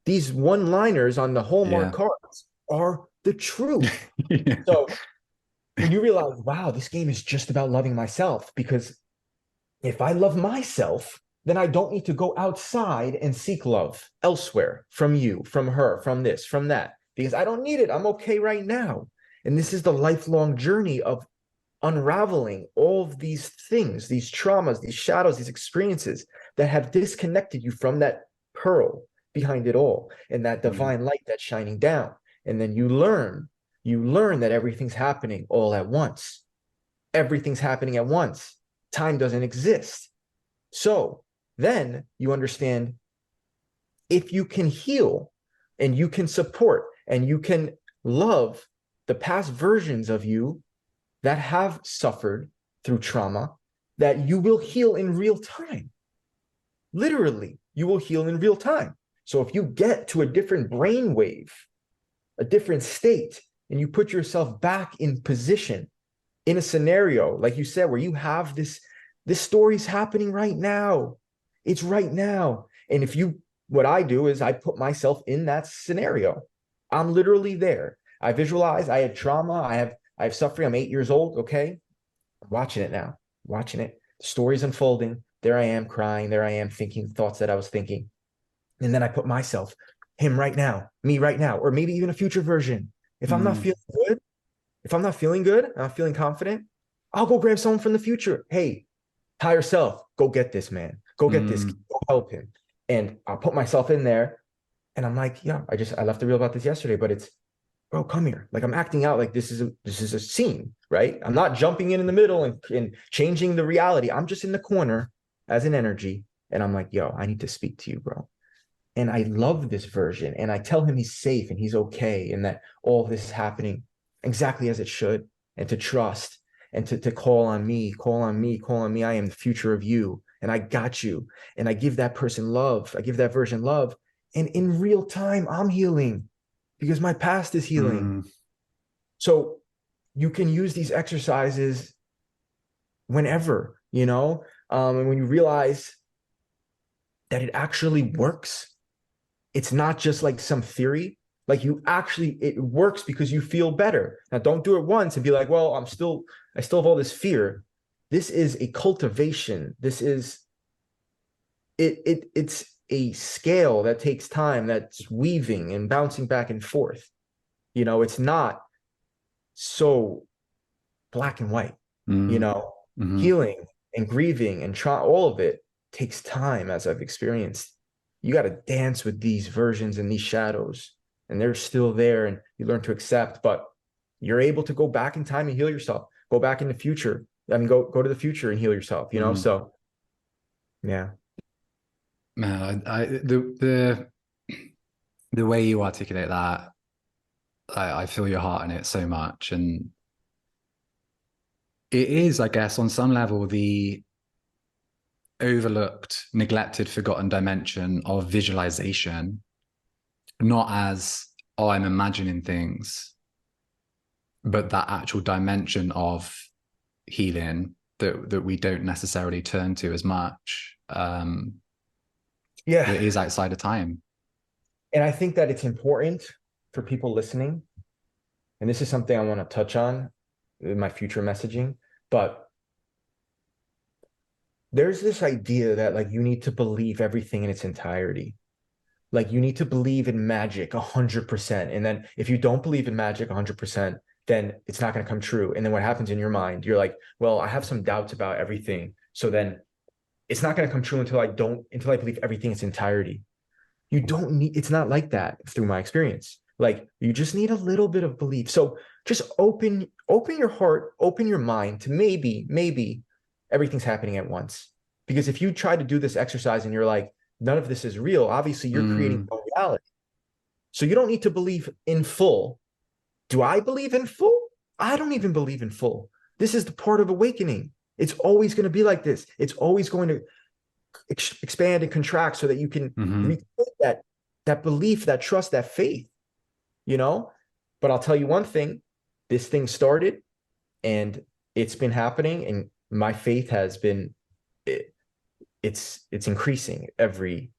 These one-liners on the Hallmark cards are the truth. Yeah. So when you realize, wow, this game is just about loving myself, because if I love myself, then I don't need to go outside and seek love elsewhere from you, from her, from this, from that, because I don't need it. I'm okay right now. And this is the lifelong journey of unraveling all of these things, these traumas, these shadows, these experiences that have disconnected you from that pearl behind it all and that divine light that's shining down. And then you learn that everything's happening all at once. Everything's happening at once. Time doesn't exist. So then you understand, if you can heal and you can support and you can love the past versions of you that have suffered through trauma, that you will heal in real time. Literally, you will heal in real time. So if you get to a different brainwave, a different state, and you put yourself back in position in a scenario, like you said, where you have this story's happening right now. It's right now. And what I do is I put myself in that scenario. I'm literally there. I visualize, I had trauma, I have suffering. I'm 8 years old. Okay. I'm watching it now, watching it. The story's unfolding. There I am crying. There I am thinking thoughts that I was thinking. And then I put myself, him right now, me right now, or maybe even a future version. If I'm not feeling good, if I'm not feeling good, I'm feeling confident, I'll go grab someone from the future. Hey, higher self, go get this man. Go get this. Go help him. And I'll put myself in there. And I'm like, yeah, I left the reel about this yesterday, but it's, bro, come here. Like I'm acting out like this is a scene, right? I'm not jumping in the middle and changing the reality. I'm just in the corner as an energy. And I'm like, yo, I need to speak to you, bro. And I love this version. And I tell him he's safe and he's okay. And that all of this is happening exactly as it should. And to trust and to call on me. I am the future of you. And I got you. And I give that person love. I give that version love. And in real time, I'm healing because my past is healing. So you can use these exercises whenever, and when you realize that it actually works, it's not just like some theory. Like it works because you feel better. Now, don't do it once and be like, well, I still have all this fear. This is a cultivation. This is, it's a scale that takes time, that's weaving and bouncing back and forth. It's not so black and white, healing and grieving and all of it takes time, as I've experienced. You got to dance with these versions and these shadows, and they're still there, and you learn to accept, but you're able to go back in time and heal yourself, go back in the future. I mean, go to the future and heal yourself, so yeah. Man, the way you articulate that, I feel your heart in it so much. And it is, I guess, on some level, the overlooked, neglected, forgotten dimension of visualization, not as, oh, I'm imagining things, but that actual dimension of healing that we don't necessarily turn to as much. It is outside of time. And I think that it's important for people listening, and this is something I want to touch on in my future messaging, but there's this idea that like you need to believe everything in its entirety. Like you need to believe in magic 100%. And then if you don't believe in magic 100%, then it's not going to come true. And then what happens in your mind, you're like, well, I have some doubts about everything. So then it's not going to come true until I believe everything in its entirety. You don't need, it's not like that through my experience. Like you just need a little bit of belief. So just open your heart, open your mind to maybe everything's happening at once. Because if you try to do this exercise and you're like, none of this is real, obviously you're creating a reality. So you don't need to believe in full. Do I believe in full? I don't even believe in full. This is the part of awakening. It's always going to be like this. It's always going to expand and contract so that you can recreate that belief, that trust, that faith, you know? But I'll tell you one thing, this thing started and it's been happening, and my faith has been, it's increasing every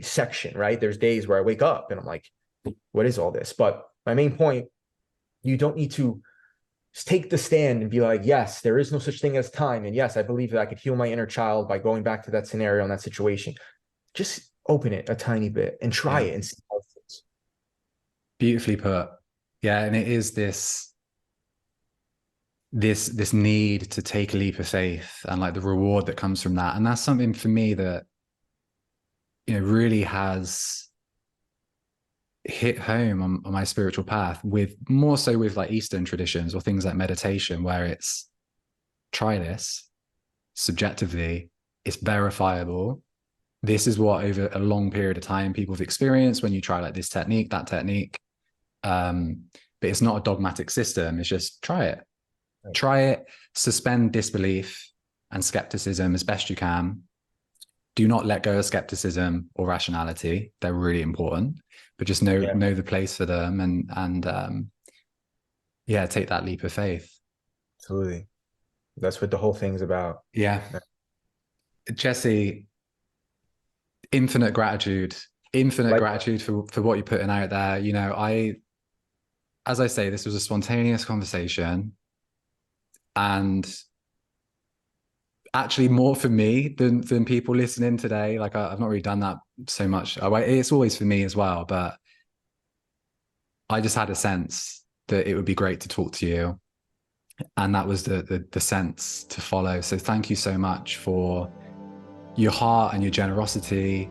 section, right? There's days where I wake up and I'm like, what is all this? But my main point, you don't need to take the stand and be like, yes, there is no such thing as time. And yes, I believe that I could heal my inner child by going back to that scenario and that situation. Just open it a tiny bit and try it and see how it feels. Beautifully put. Yeah. And it is this need to take a leap of faith and like the reward that comes from that. And that's something for me that, you know, really has hit home on my spiritual path, with more so with like Eastern traditions or things like meditation, where it's try this subjectively, it's verifiable. This is what over a long period of time people have experienced when you try like this technique, that technique. But it's not a dogmatic system. It's just try it. Right. Try it, suspend disbelief and skepticism as best you can. Do not let go of skepticism or rationality. They're really important, but just know the place for them and take that leap of faith. Absolutely. That's what the whole thing's about. Yeah. Jesse, infinite gratitude for what you're putting out there. You know, as I say, this was a spontaneous conversation, and actually more for me than people listening today. Like I've not really done that so much. It's always for me as well, but I just had a sense that it would be great to talk to you, and that was the sense to follow. So thank you so much for your heart and your generosity.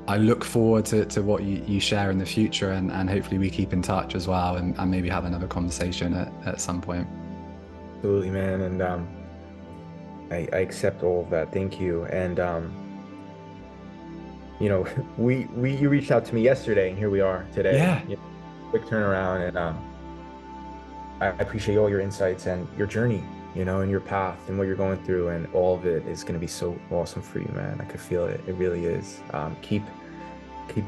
I look forward to what you share in the future, and hopefully we keep in touch as well, and maybe have another conversation at some point. Absolutely, man. And I accept all of that. Thank you. And you know, you reached out to me yesterday, and here we are today. Yeah. You know, quick turnaround, and I appreciate all your insights and your journey, you know, and your path and what you're going through, and all of it is going to be so awesome for you, man. I could feel it. It really is. Keep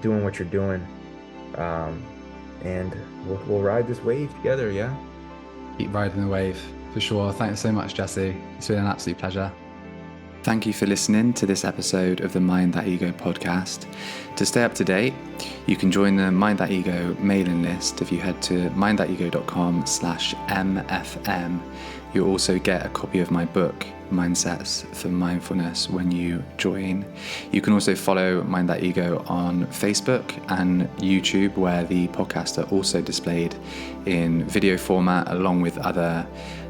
doing what you're doing, and we'll ride this wave together. Yeah. Keep riding the wave. For sure. Thanks so much, Jesse. It's been an absolute pleasure. Thank you for listening to this episode of the Mind That Ego podcast. To stay up to date, you can join the Mind That Ego mailing list if you head to mindthatego.com/MFM. You'll also get a copy of my book, Mindsets for Mindfulness, when you join. You can also follow Mind That Ego on Facebook and YouTube, where the podcasts are also displayed in video format along with other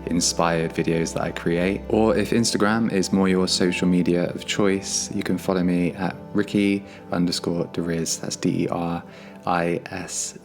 inspired videos that I create. Or if Instagram is more your social media of choice, you can follow me at Ricky_Deriz. That's DERISZ.